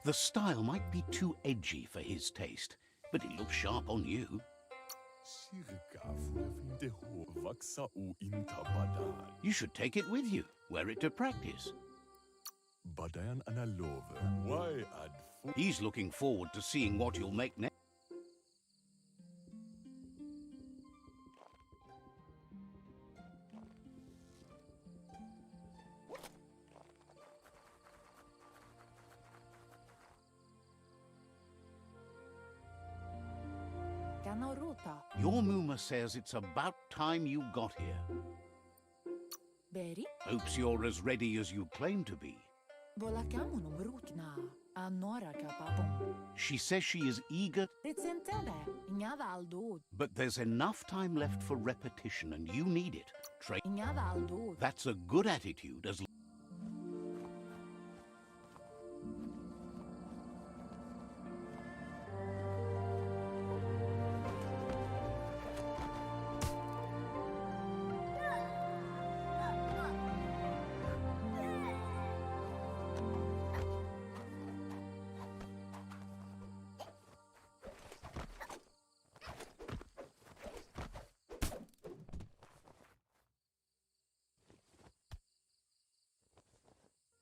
The style might be too edgy for his taste, but it looks sharp on you. You should take it with you, wear it to practice. He's looking forward to seeing what you'll make next. Your Muma says it's about time you got here. Beri, Hopes you're as ready as you claim to be. volakamu numrukna, anora kapapon. She says she is eager, Ritsentele, ignava aldud, but there's enough time left for repetition and you need it. ignava aldud. That's a good attitude as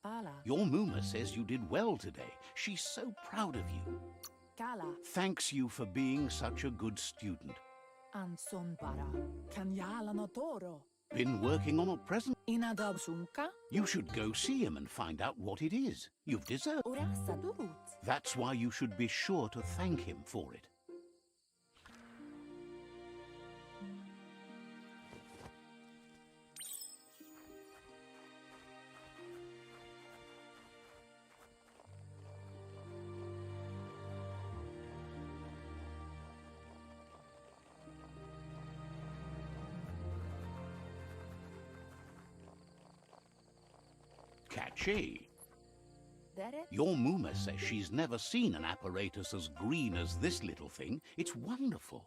Pala, Your Muma says you did well today. She's so proud of you. kala, Thanks you for being such a good student. anson para, kanyala notoro. Been working on a present. Inadabsunka, You should go see him and find out what it is. You've deserved. urasa durut. That's why you should be sure to thank him for it. Catchy. Dere, Your Muma says she's never seen an apparatus as green as this little thing. It's wonderful.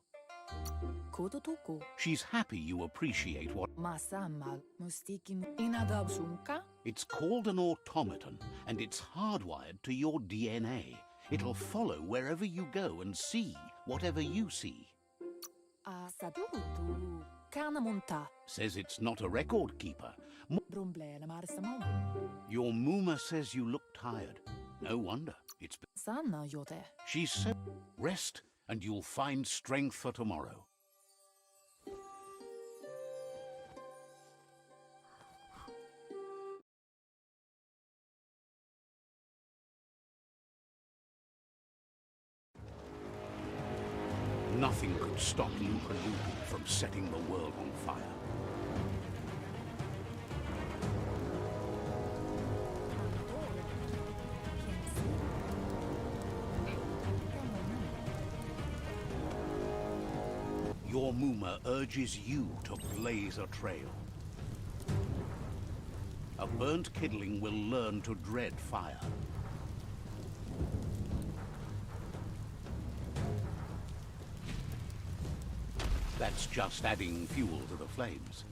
kudutuku. She's happy you appreciate what... Masamal, mustikim. Inadabsunka, It's called an automaton, and it's hardwired to your DNA. It'll follow wherever you go and see whatever you see. asadurutu. Kanamunta, Says it's not a record keeper. brumblele marsamon. Your Muma says you look tired. No wonder. It's... Sanna yote. She's so... Rest, and you'll find strength for tomorrow. Nothing could stop Lupa Lupa from setting the world on fire. Your Muma urges you to blaze a trail. A burnt kidling will learn to dread fire. That's just adding fuel to the flames.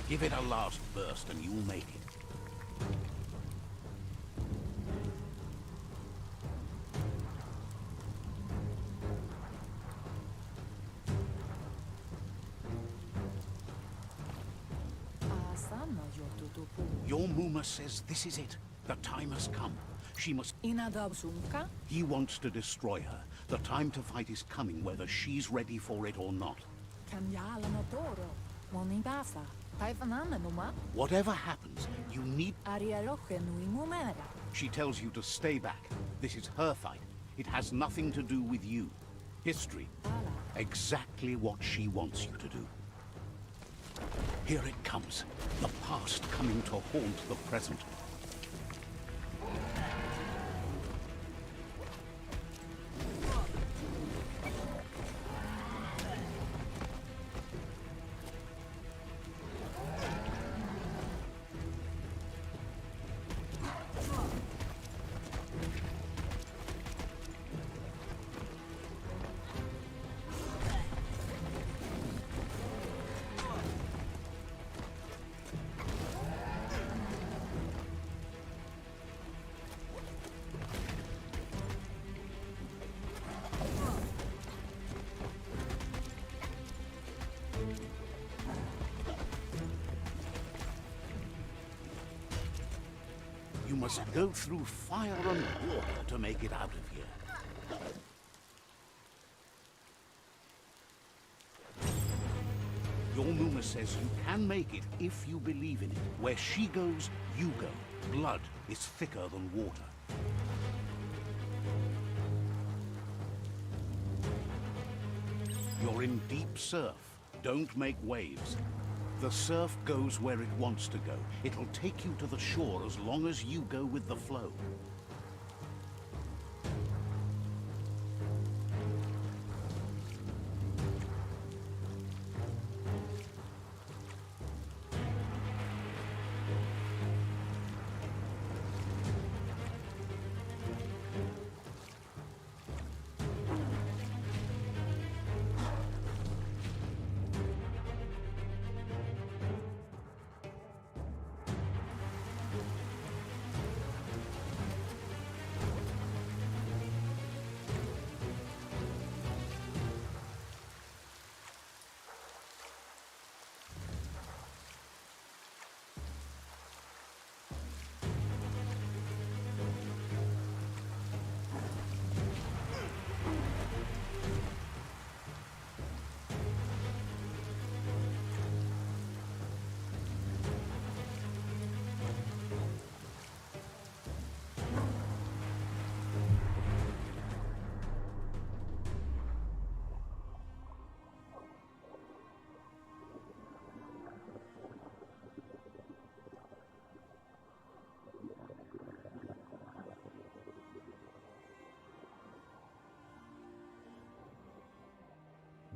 Give it a last burst and you'll make it. Asanna yotutupu. Your Muma says this is it. The time has come. She must... Inadabsunka, He wants to destroy her. The time to fight is coming, whether she's ready for it or not. kanyala notoro. Monibasa, taifanana numa. Whatever happens, you need... Arialoche nui mumera. She tells you to stay back. This is her fight. It has nothing to do with you. History. Pala, Exactly what she wants you to do. Here it comes. The past coming to haunt the present. must go through fire and water to make it out of here. Your Muma says you can make it if you believe in it. Where she goes, you go. Blood is thicker than water. You're in deep surf. Don't make waves. The surf goes where it wants to go. It'll take you to the shore as long as you go with the flow.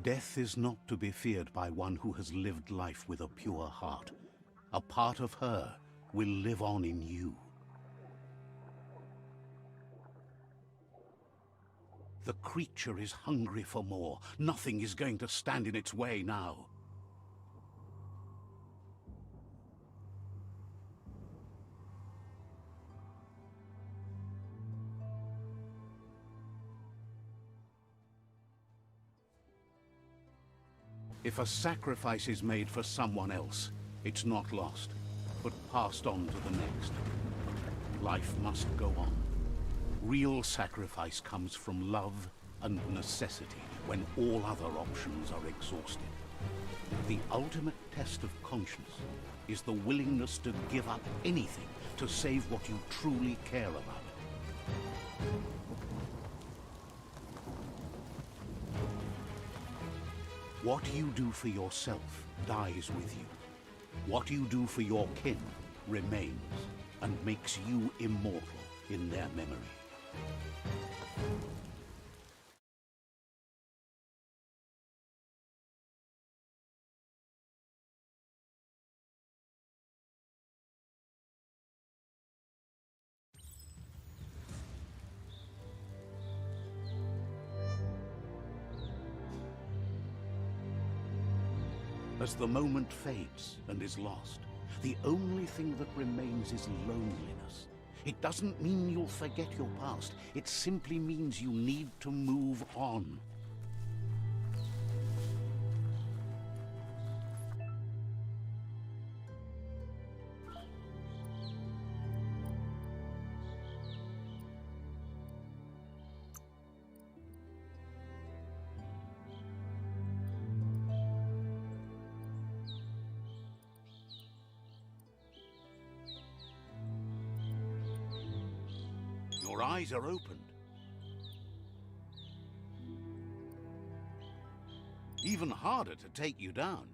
Death is not to be feared by one who has lived life with a pure heart. A part of her will live on in you. The creature is hungry for more. Nothing is going to stand in its way now. If a sacrifice is made for someone else, it's not lost, but passed on to the next. Life must go on. Real sacrifice comes from love and necessity when all other options are exhausted. The ultimate test of conscience is the willingness to give up anything to save what you truly care about. What you do for yourself dies with you. What you do for your kin remains and makes you immortal in their memory. As the moment fades and is lost, the only thing that remains is loneliness. It doesn't mean you'll forget your past. It simply means you need to move on. Your eyes are opened. Even harder to take you down.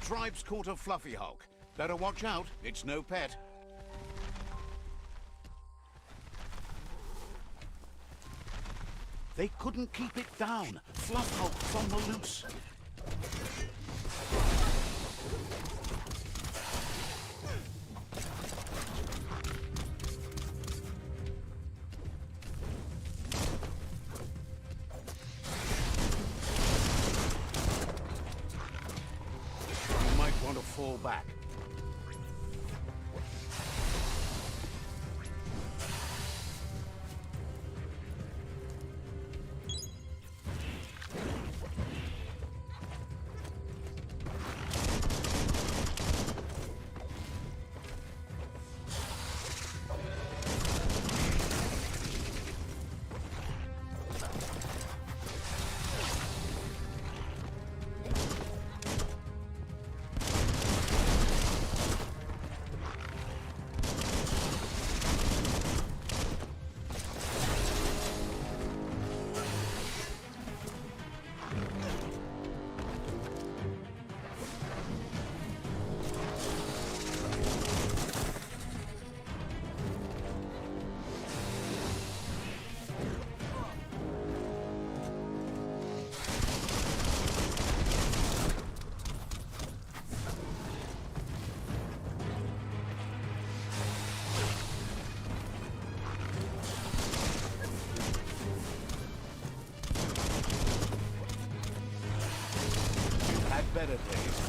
tribe's caught a fluffy hulk. Better watch out, it's no pet. They couldn't keep it down. Fluff hulk's on the loose. You might want to fall back. Better days.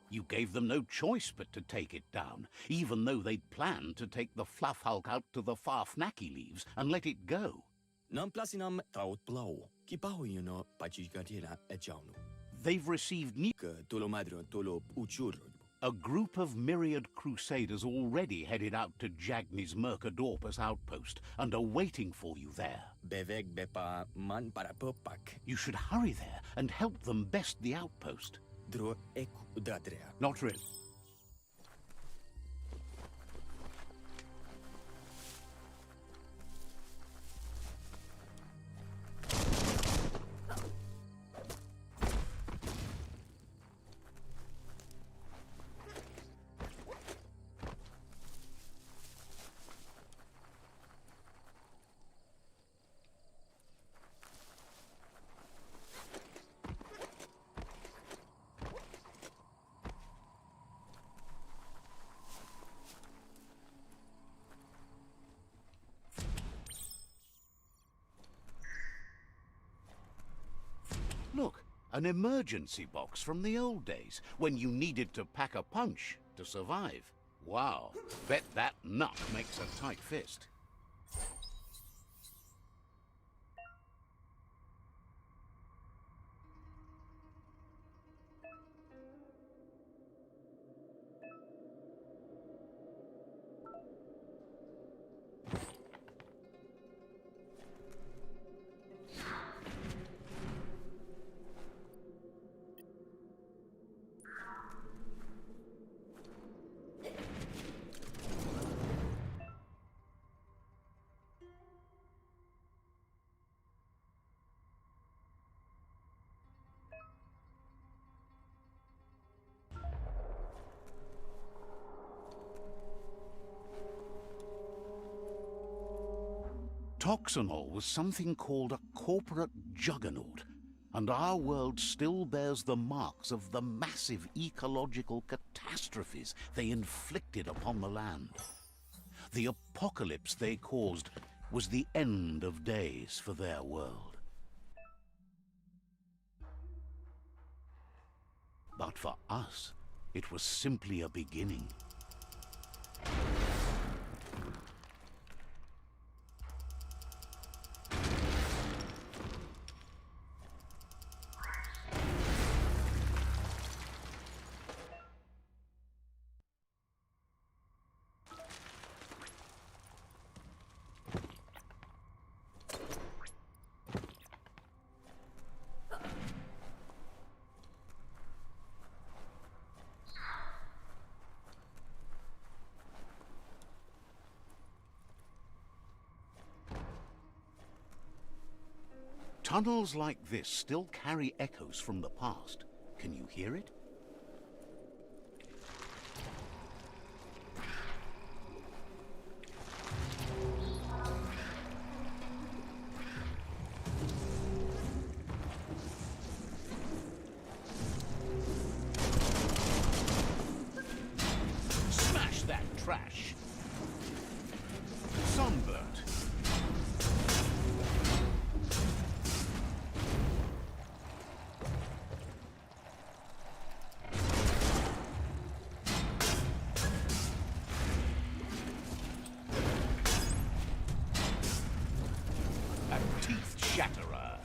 You gave them no choice but to take it down, even though they'd planned to take the Fluff Hulk out to the Farfnaki leaves and let it go. They've received a group of myriad crusaders already headed out to Jagni's Mercadorpus outpost and are waiting for you there. You should hurry there and help them best the outpost. Not really. Look, an emergency box from the old days, when you needed to pack a punch to survive. Wow, bet that nut makes a tight fist. Toxanol was something called a corporate juggernaut, and our world still bears the marks of the massive ecological catastrophes they inflicted upon the land. The apocalypse they caused was the end of days for their world. But for us, it was simply a beginning. Tunnels like this still carry echoes from the past. Can you hear it? Smash that trash! Sunburnt. A teeth shatterer.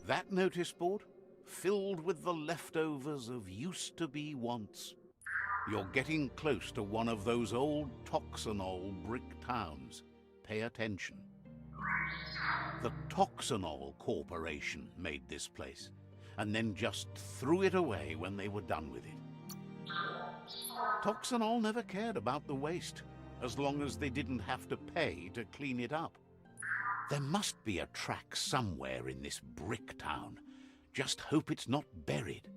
That notice board? Filled with the leftovers of used-to-be wants. You're getting close to one of those old Toxanol brick towns. Pay attention. The Toxanol Corporation made this place, and then just threw it away when they were done with it. Toxanol never cared about the waste, as long as they didn't have to pay to clean it up. There must be a track somewhere in this brick town. Just hope it's not buried.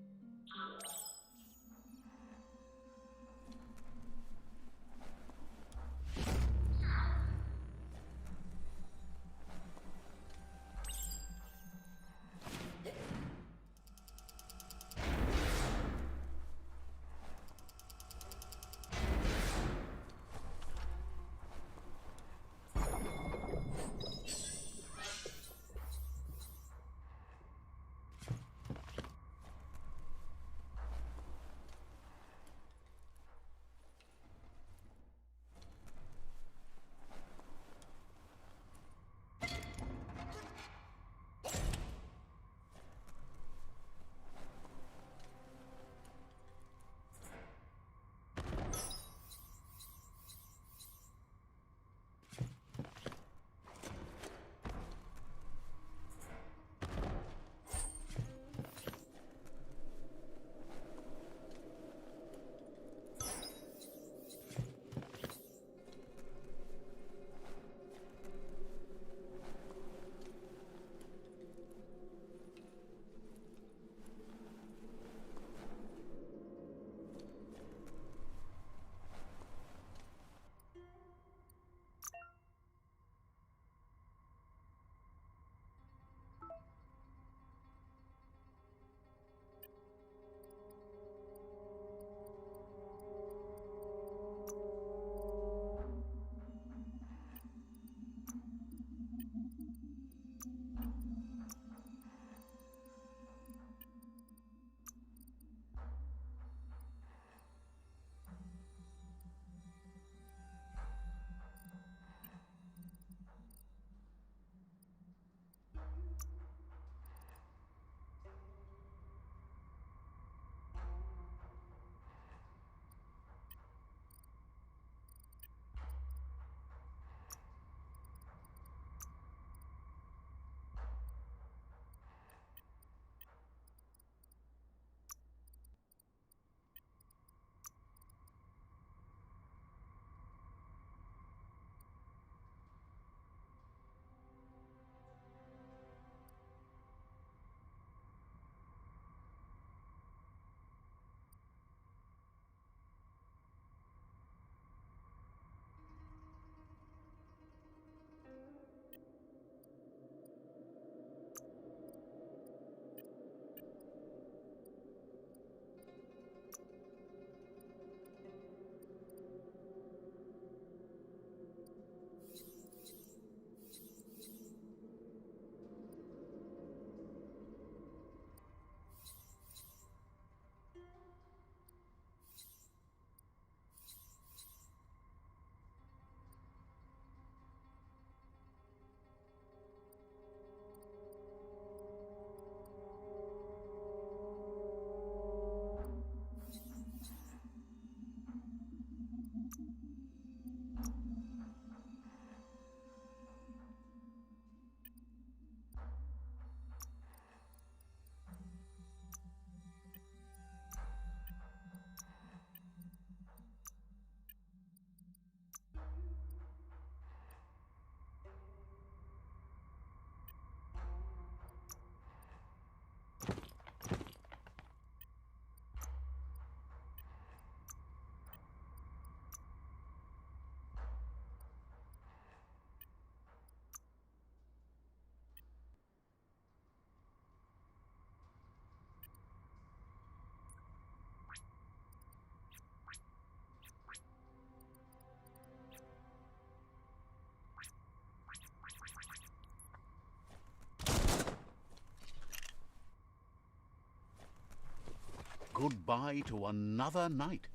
goodbye to another night.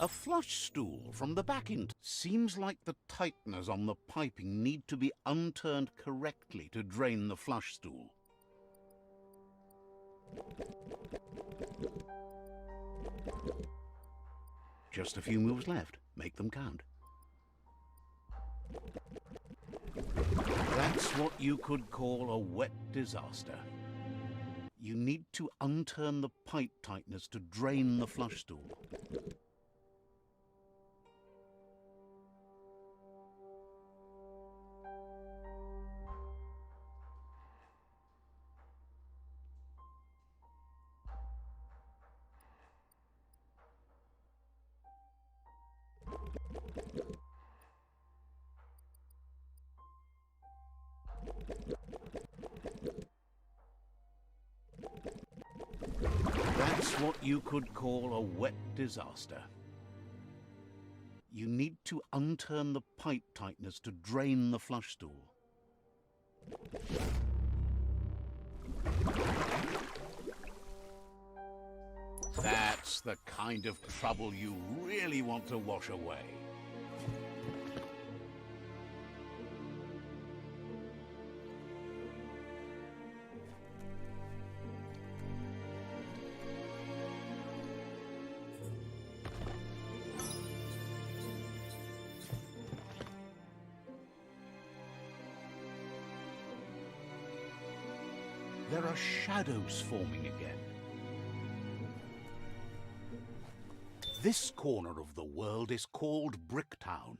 A flush stool from the back end. Seems like the tighteners on the piping need to be unturned correctly to drain the flush stool. Just a few moves left. Make them count. That's what you could call a wet disaster. You need to unturn the pipe tighteners to drain the flush stool. That's what you could call a wet disaster. You need to unturn the pipe tighteners to drain the flush stool. That's the kind of trouble you really want to wash away. There are shadows forming again. This corner of the world is called Bricktown.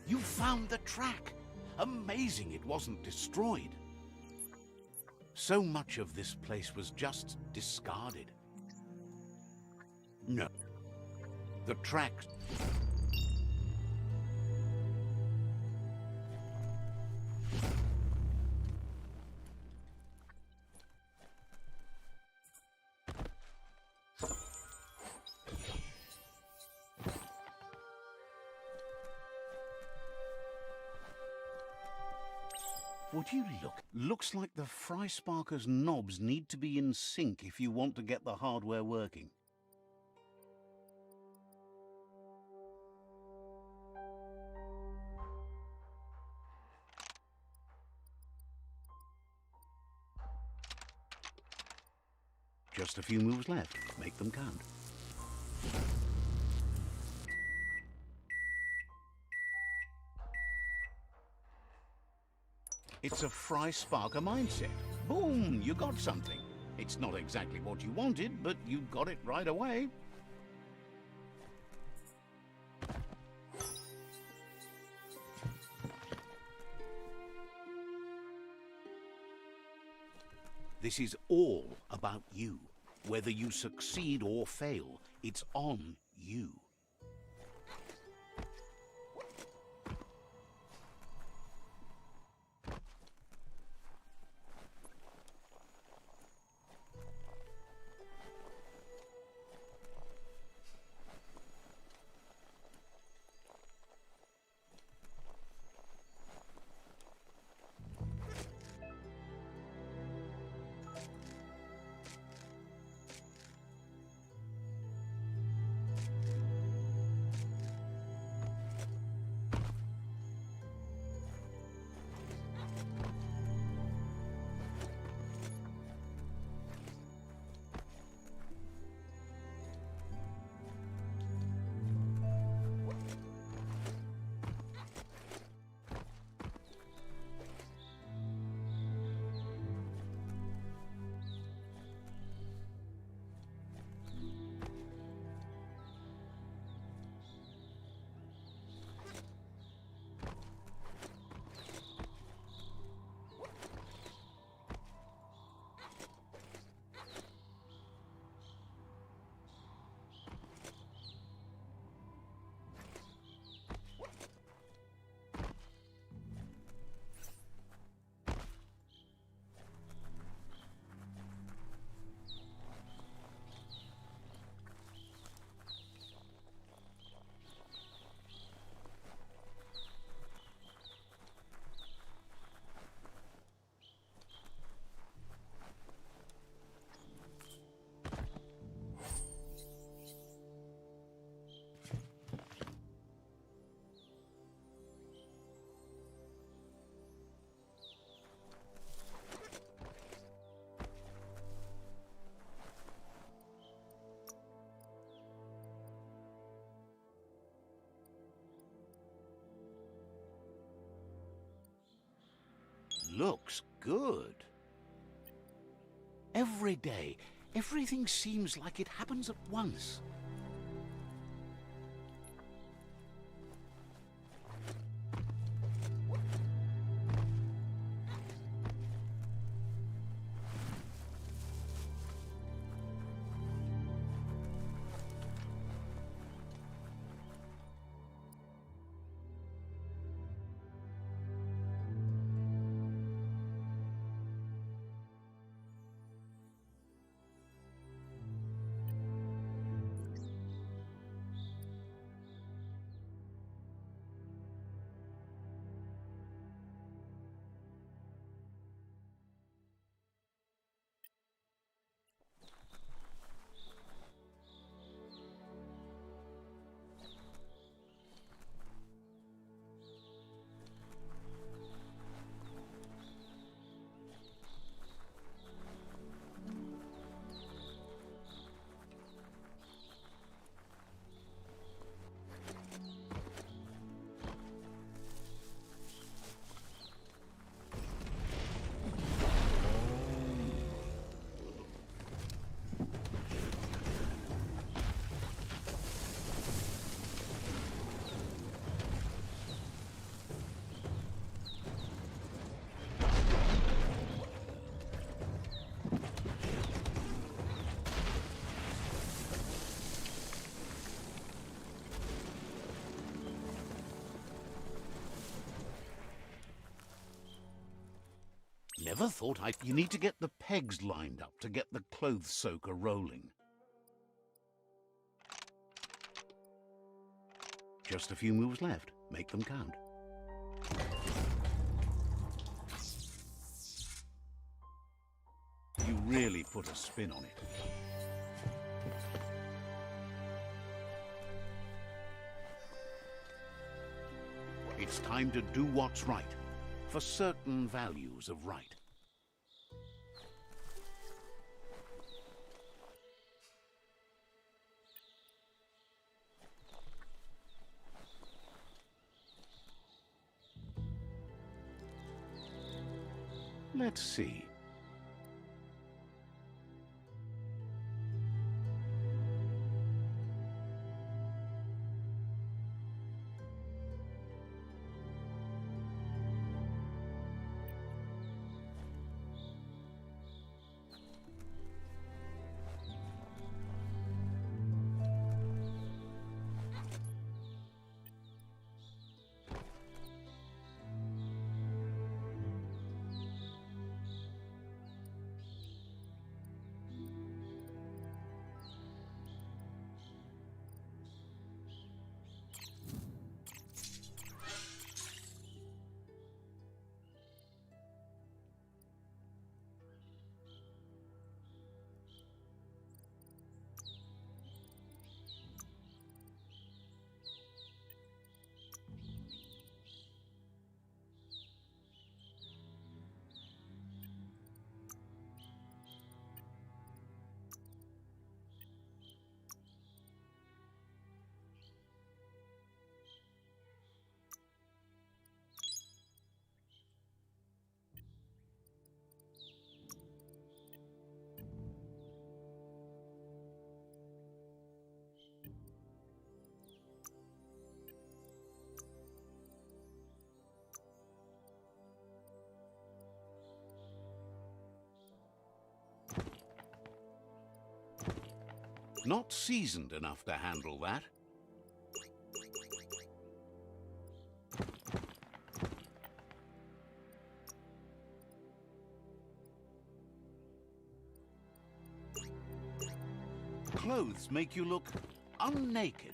You found the track! Amazing it wasn't destroyed. So much of this place was just discarded. No. The track... Would you look? Looks like the Frysparker's knobs need to be in sync if you want to get the hardware working. Just a few moves left. Make them count. It's a Frysparker mindset. Boom! You got something. It's not exactly what you wanted, but you got it right away. This is all about you. Whether you succeed or fail, it's on you. Looks good. Every day, everything seems like it happens at once. Never thought You need to get the pegs lined up to get the clothes soaker rolling. Just a few moves left. Make them count. You really put a spin on it. It's time to do what's right, for certain values of right. Let's see. Not seasoned enough to handle that. Clothes make you look unnaked.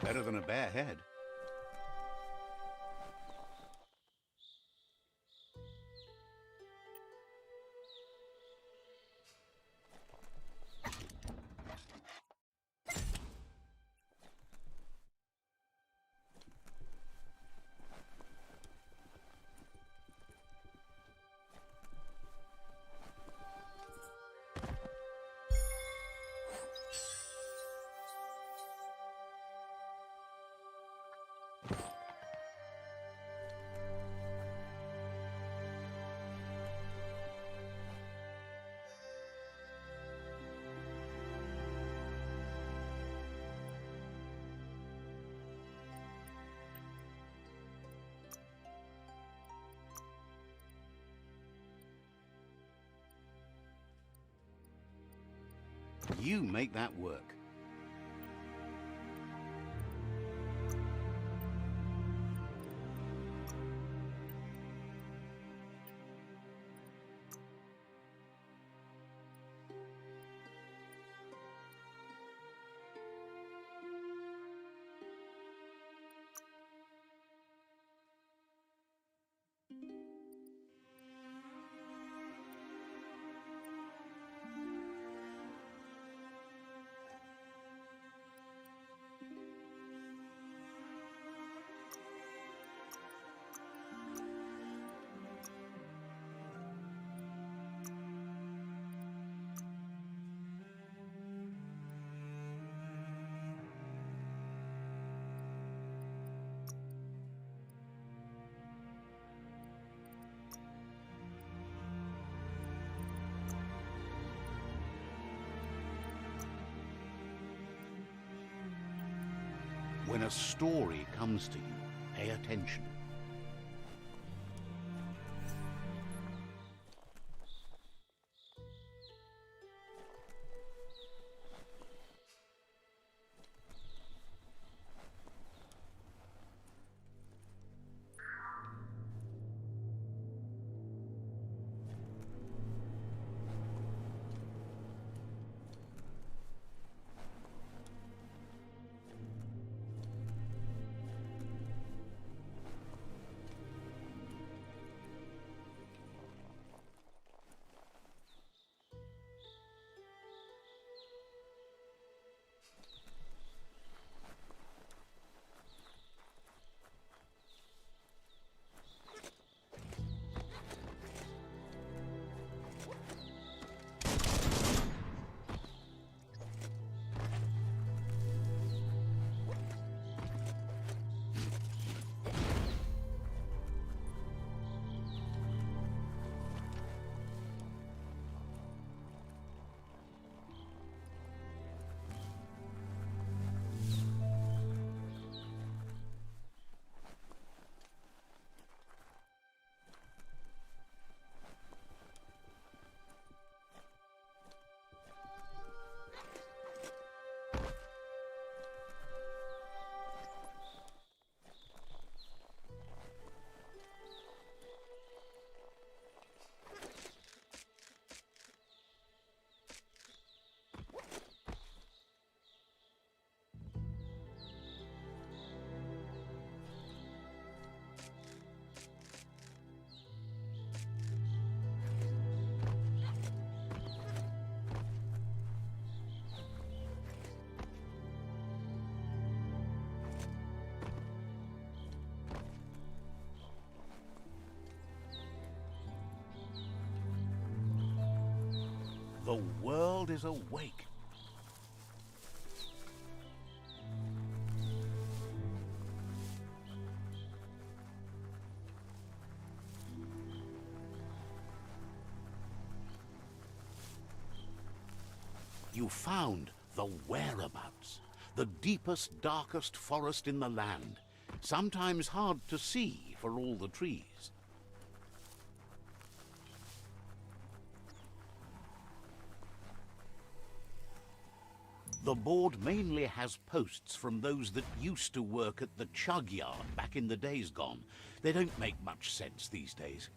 Better than a bare head. You make that work. When a story comes to you, pay attention. world is awake. You found the whereabouts, the deepest, darkest forest in the land, sometimes hard to see for all the trees. The board mainly has posts from those that used to work at the chug yard back in the days gone. They don't make much sense these days.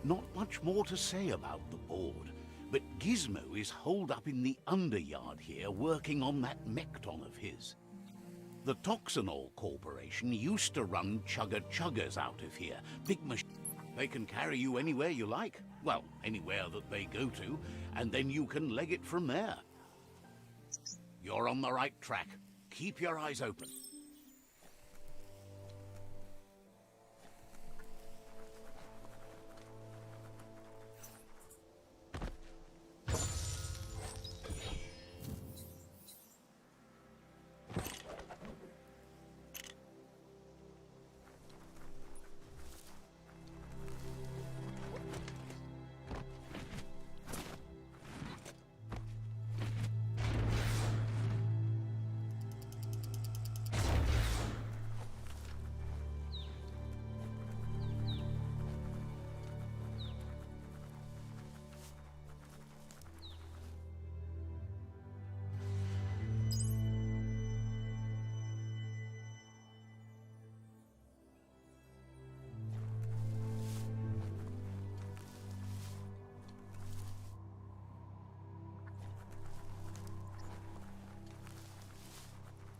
Not much more to say about the board, but Gizmo is holed up in the underyard here working on that mekton of his. The Toxanol Corporation used to run chugger-chuggers out of here. Big machines. They can carry you anywhere you like. Well, anywhere that they go to, and then you can leg it from there. You're on the right track. Keep your eyes open.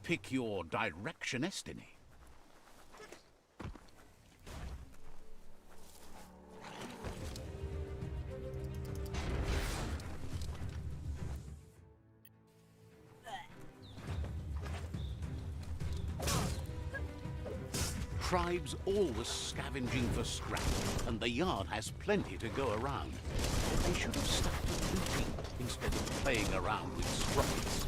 Pick your direction, Destiny. Tribes always scavenging for scrap, and the yard has plenty to go around. They should have started looting instead of playing around with sprockets.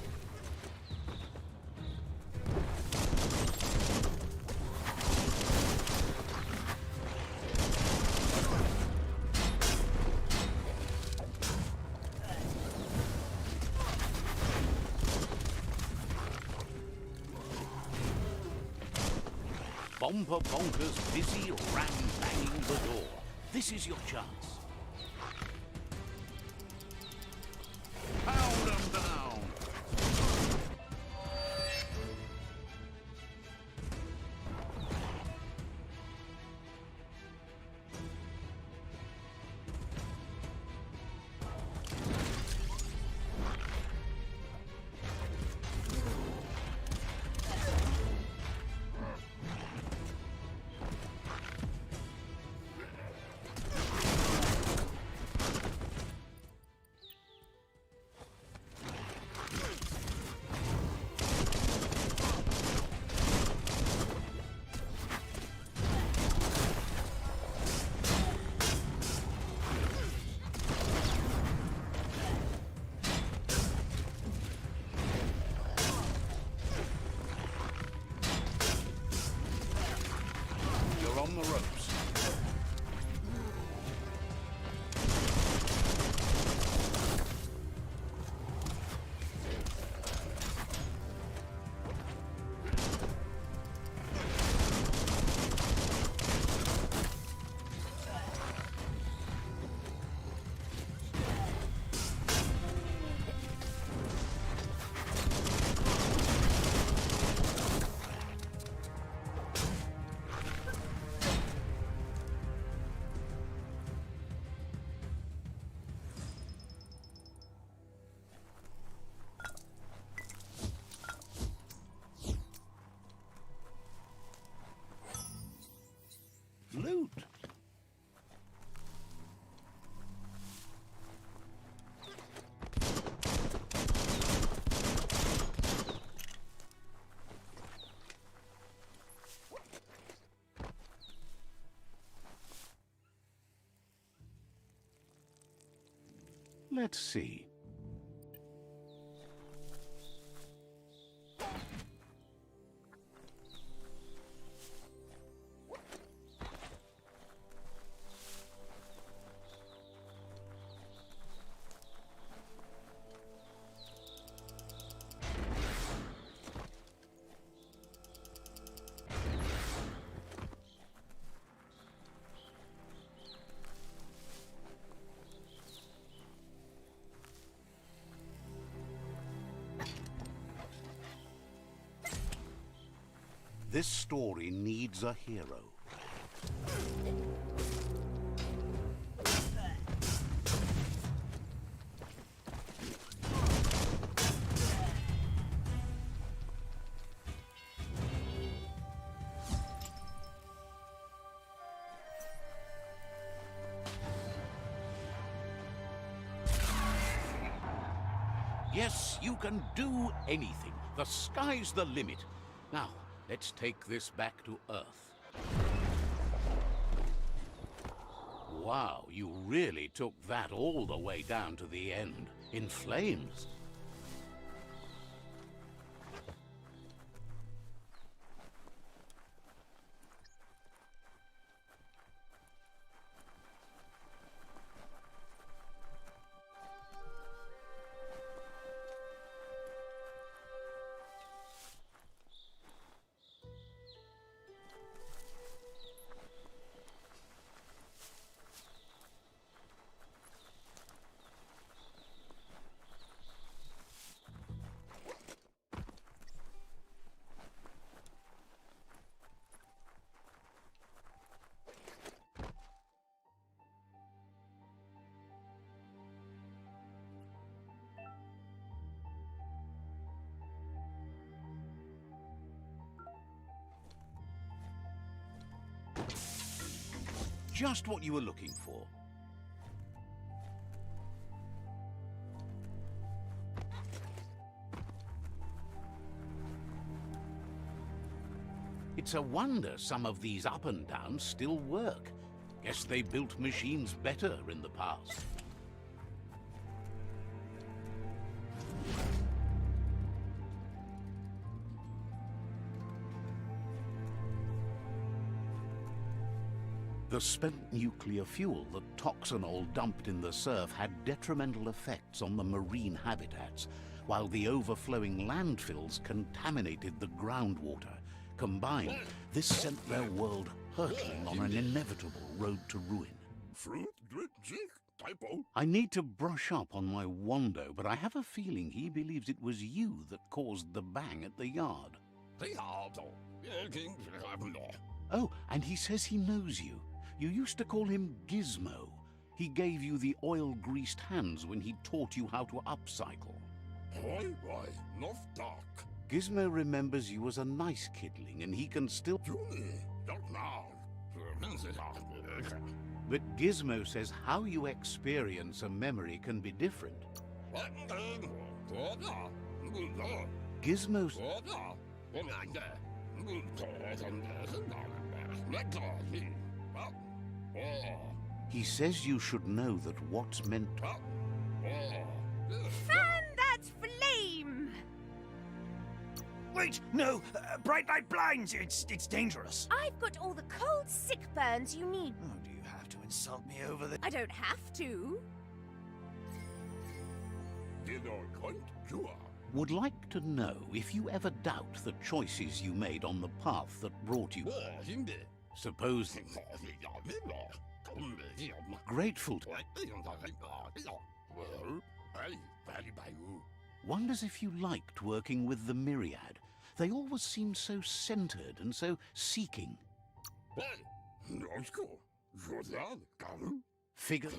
Bomber Bonkers busy ram-banging the door. This is your chance. Pound 'em down! On the ropes. Loot. Let's see. This story needs a hero. Yes, you can do anything. The sky's the limit. Now, let's take this back to Earth. Wow, you really took that all the way down to the end, in flames. Just what you were looking for. It's a wonder some of these up and downs still work. Guess they built machines better in the past. The spent nuclear fuel that Toxanol dumped in the surf had detrimental effects on the marine habitats, while the overflowing landfills contaminated the groundwater. Combined, this sent their world hurtling on an inevitable road to ruin. I need to brush up on my Wando, but I have a feeling he believes it was you that caused the bang at the yard. Oh, and he says he knows you. You used to call him Gizmo. He gave you the oil-greased hands when he taught you how to upcycle. Gizmo remembers you as a nice kidling, and he can still... But Gizmo says how you experience a memory can be different. Gizmo's... He says you should know that what's meant to... Fan that flame! Wait, no! Bright light blinds! It's dangerous! I've got all the cold sick burns you need. Oh, do you have to insult me over the... I don't have to. Would like to know if you ever doubt the choices you made on the path that brought you... Suppose... Grateful to... Wonders if you liked working with the Myriad. They always seemed so centered and so seeking. Figure...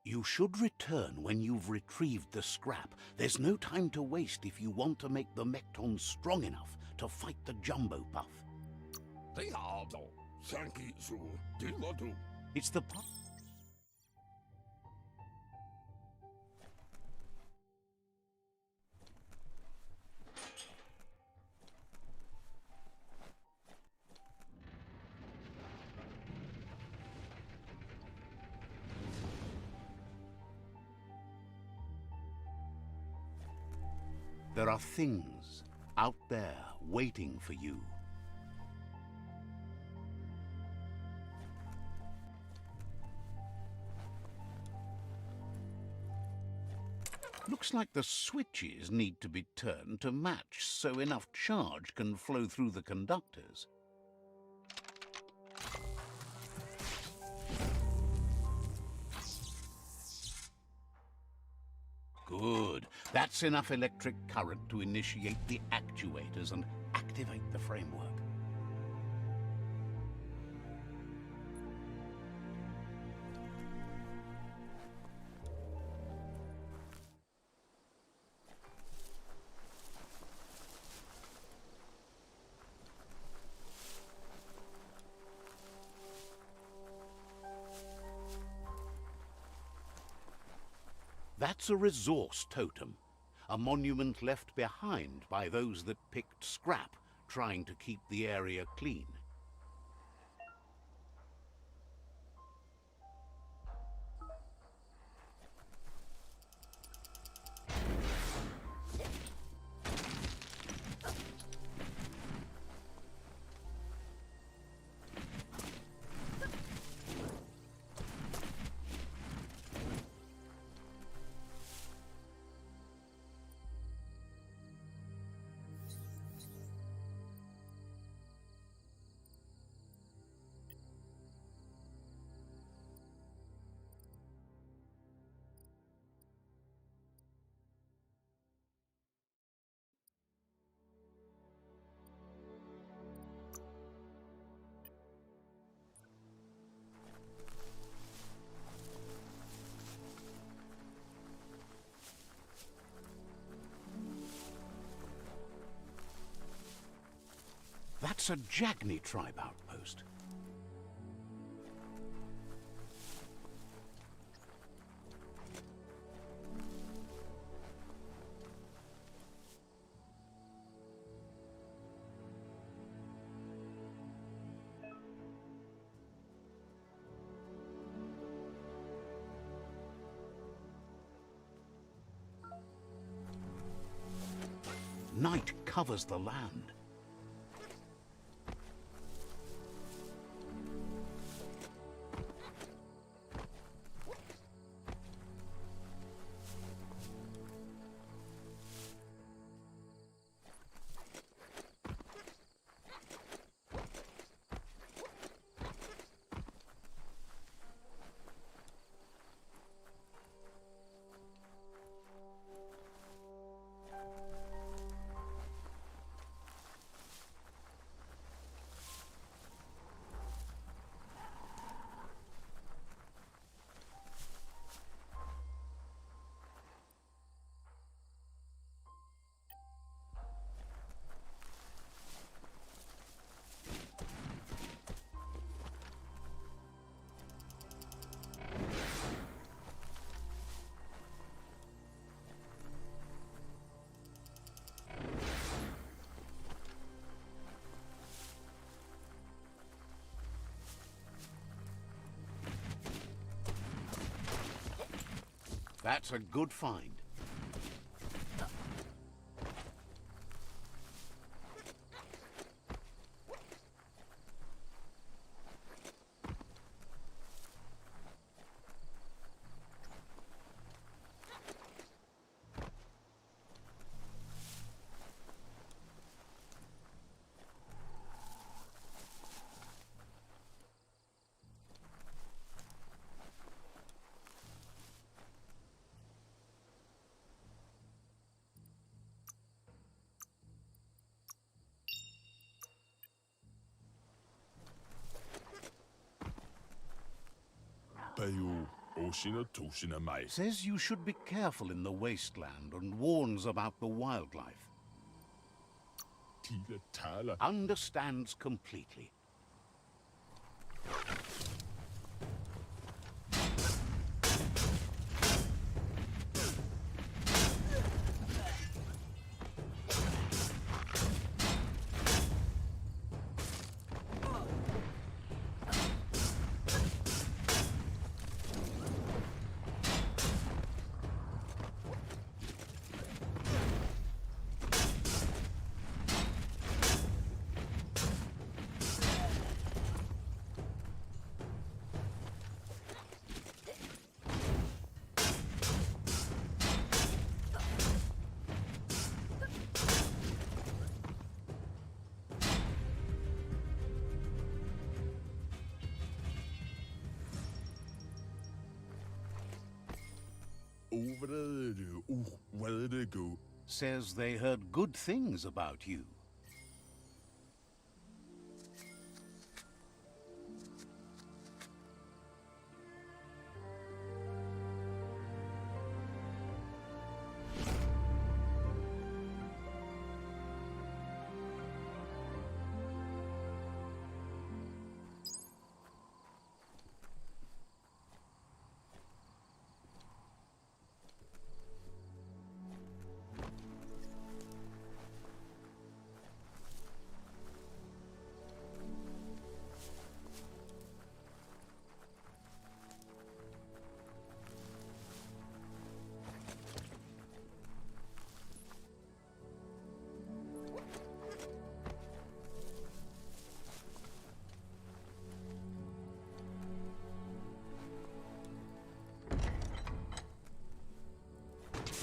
You should return when you've retrieved the scrap. There's no time to waste if you want to make the Mecton strong enough to fight the Jumbo Puff. It's the... There are things out there waiting for you. Looks like the switches need to be turned to match so enough charge can flow through the conductors. Good. That's enough electric current to initiate the actuators and activate the framework. That's a resource totem, a monument left behind by those that picked scrap, trying to keep the area clean. That's a Jagni tribe outpost. Night covers the land. That's a good find. Says you should be careful in the wasteland and warns about the wildlife. Understands completely. Where they go? Says they heard good things about you.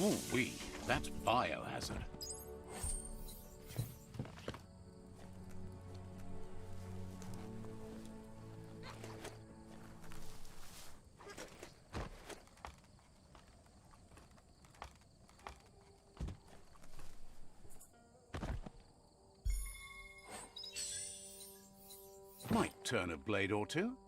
Ooh-wee, that's biohazard. Might turn a blade or two.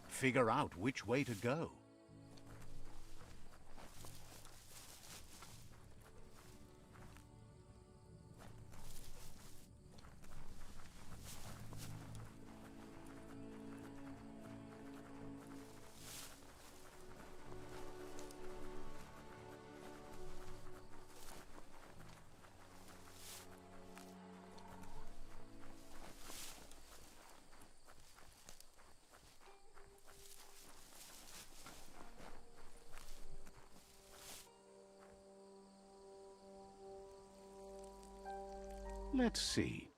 Figure out which way to go. Let's see.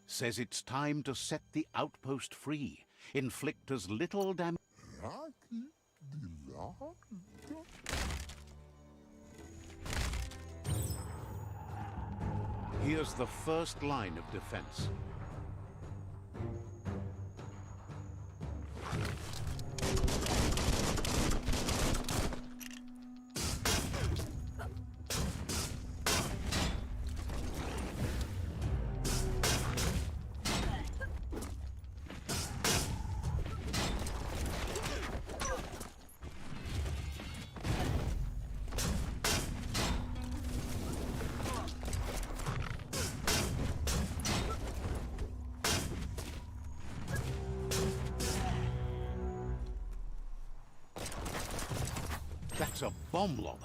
Says it's time to set the outpost free. Inflict as little damage. Here's the first line of defense. That's a bomb lobber.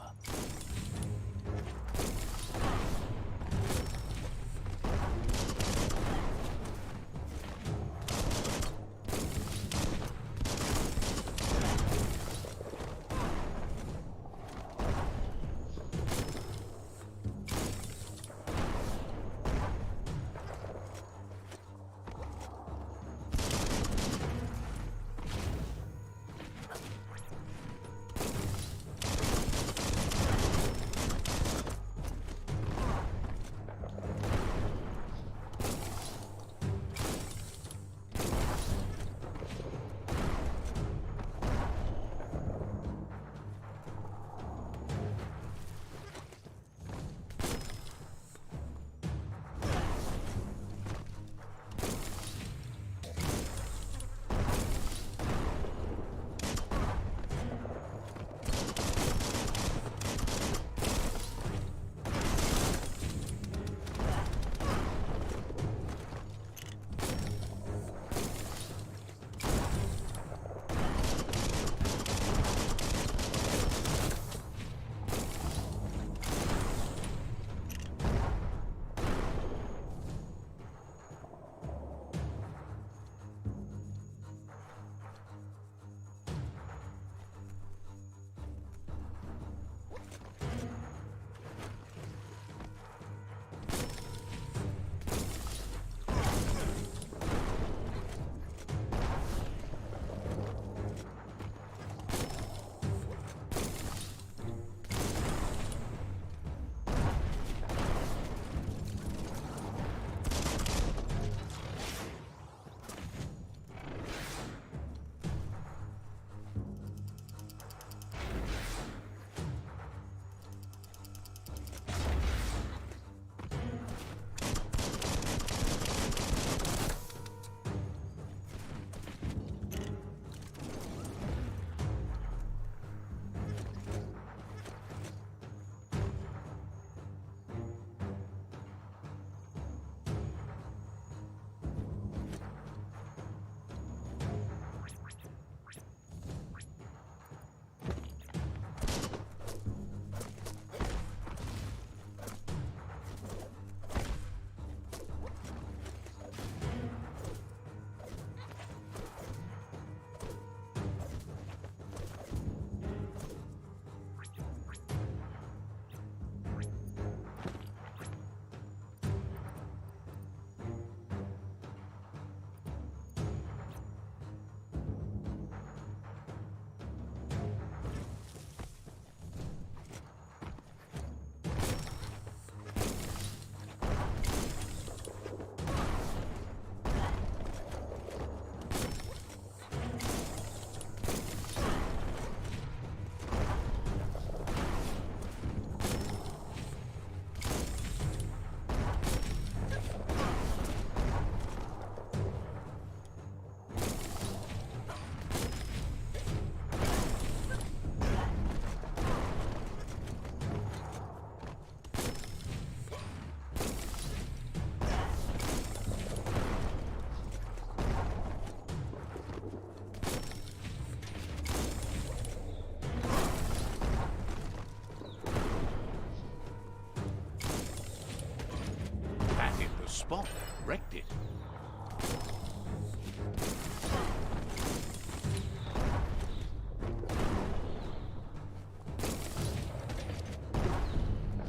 spot. Wrecked it.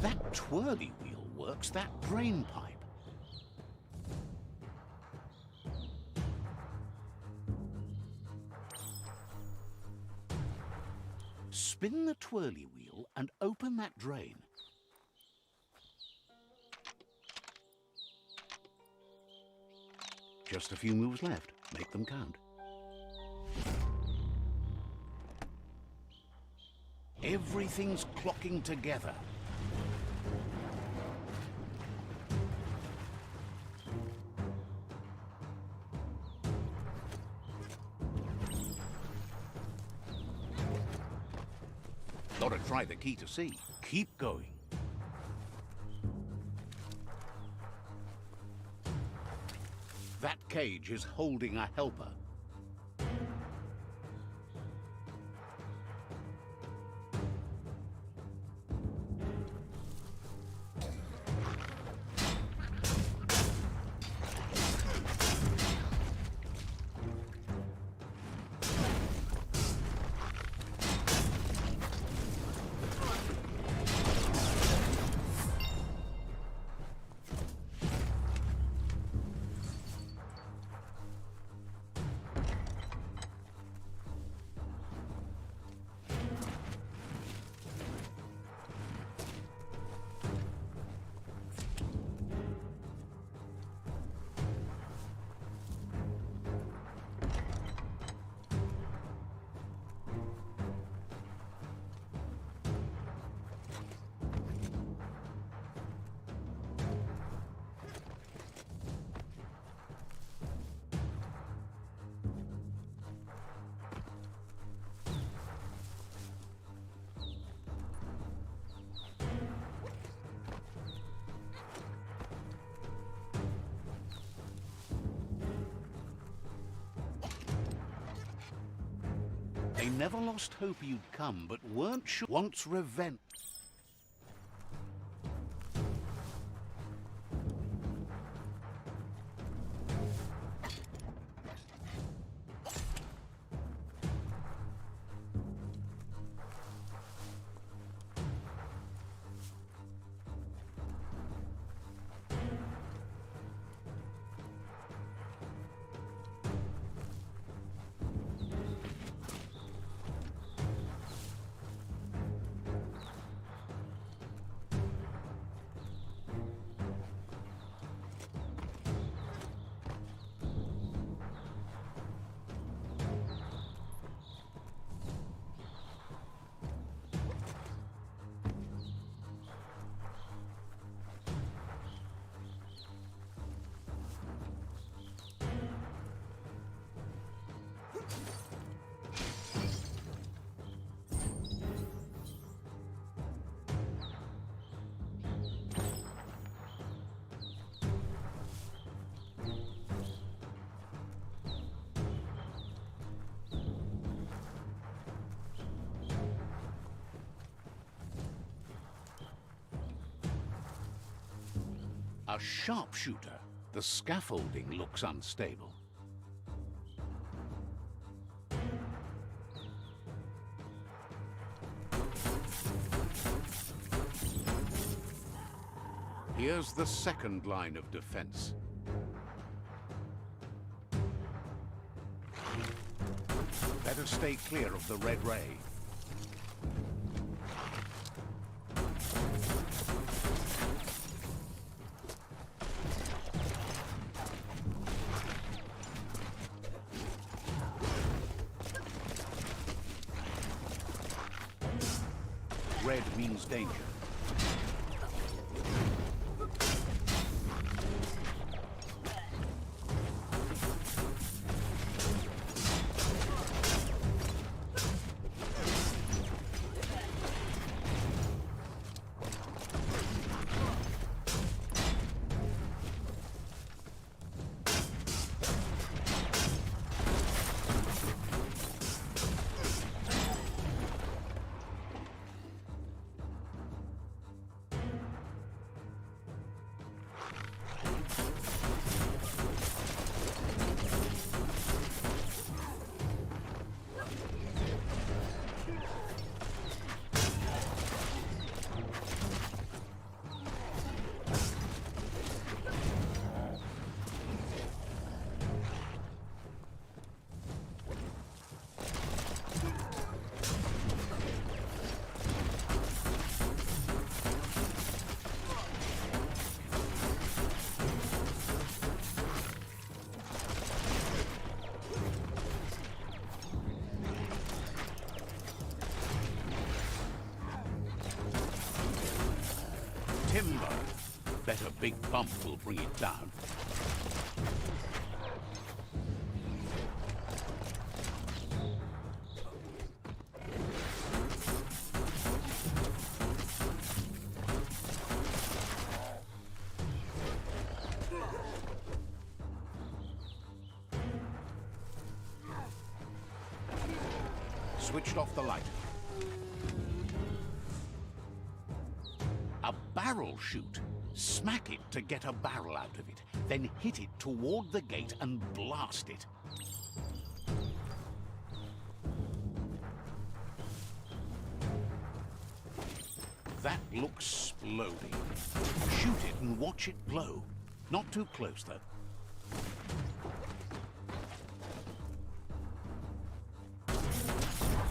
That twirly wheel works that drain pipe. Spin the twirly wheel and open that drain. Just a few moves left. Make them count. Everything's clocking together. Gotta try the key to see. Keep going. That cage is holding a helper. They never lost hope you'd come, but weren't sure. Wants revenge. A sharpshooter. The scaffolding looks unstable. Here's the second line of defense. Better stay clear of the red ray. Red means danger. A big bump will bring it down. Switched off the light. A barrel shoot. Smack it to get a barrel out of it, then hit it toward the gate and blast it. That looks splody. Shoot it and watch it glow. Not too close, though.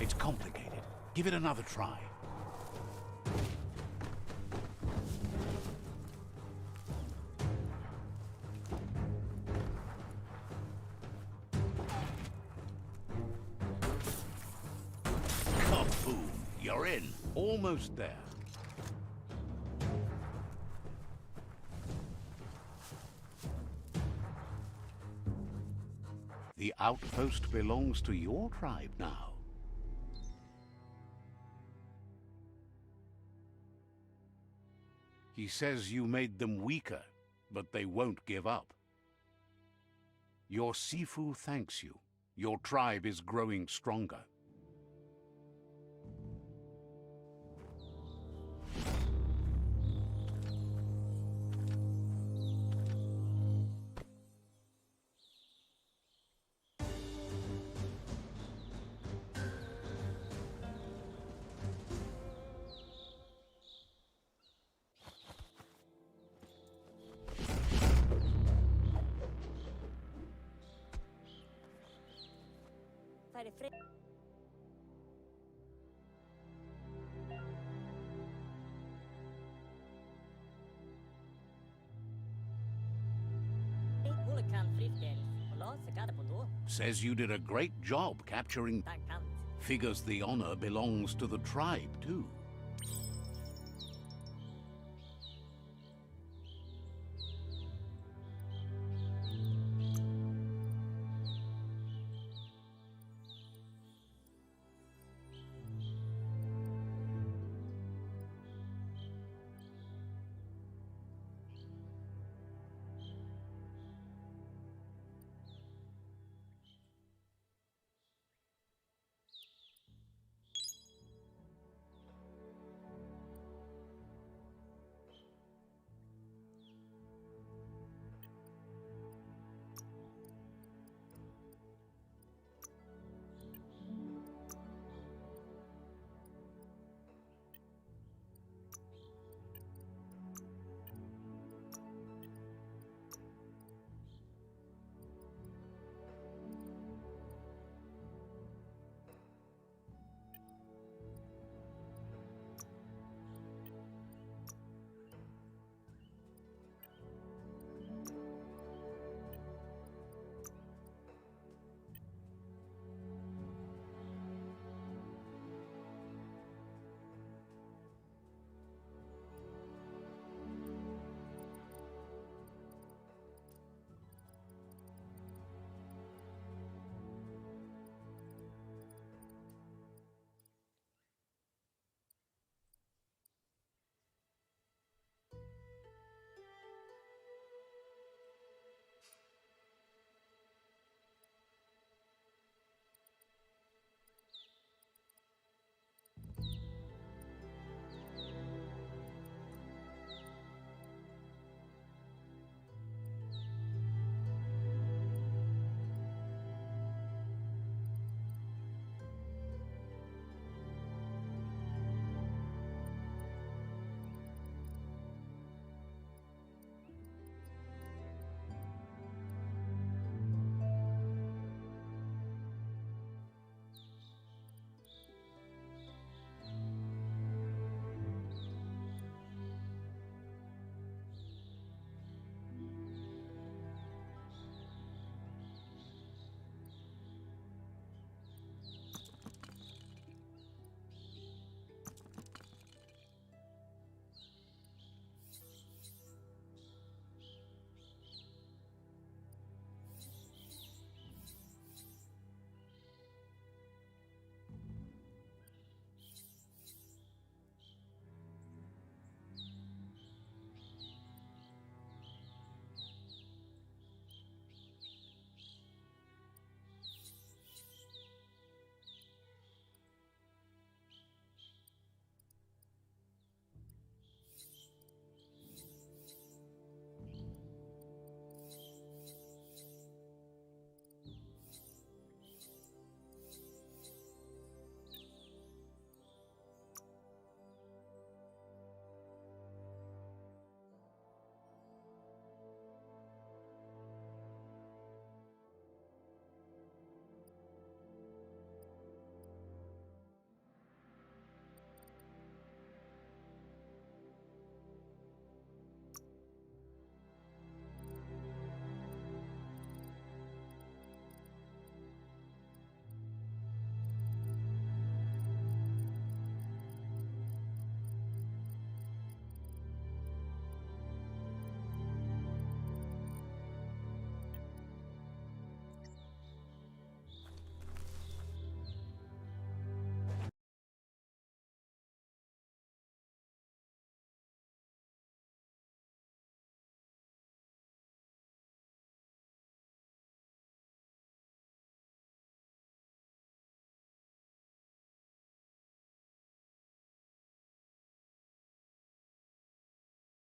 It's complicated. Give it another try. Kaboom! You're in. Almost there. The outpost belongs to your tribe now. He says you made them weaker, but they won't give up. Your Sifu thanks you. Your tribe is growing stronger. Fare freddo. Says you did a great job capturing. Figures the honor belongs to the tribe, too.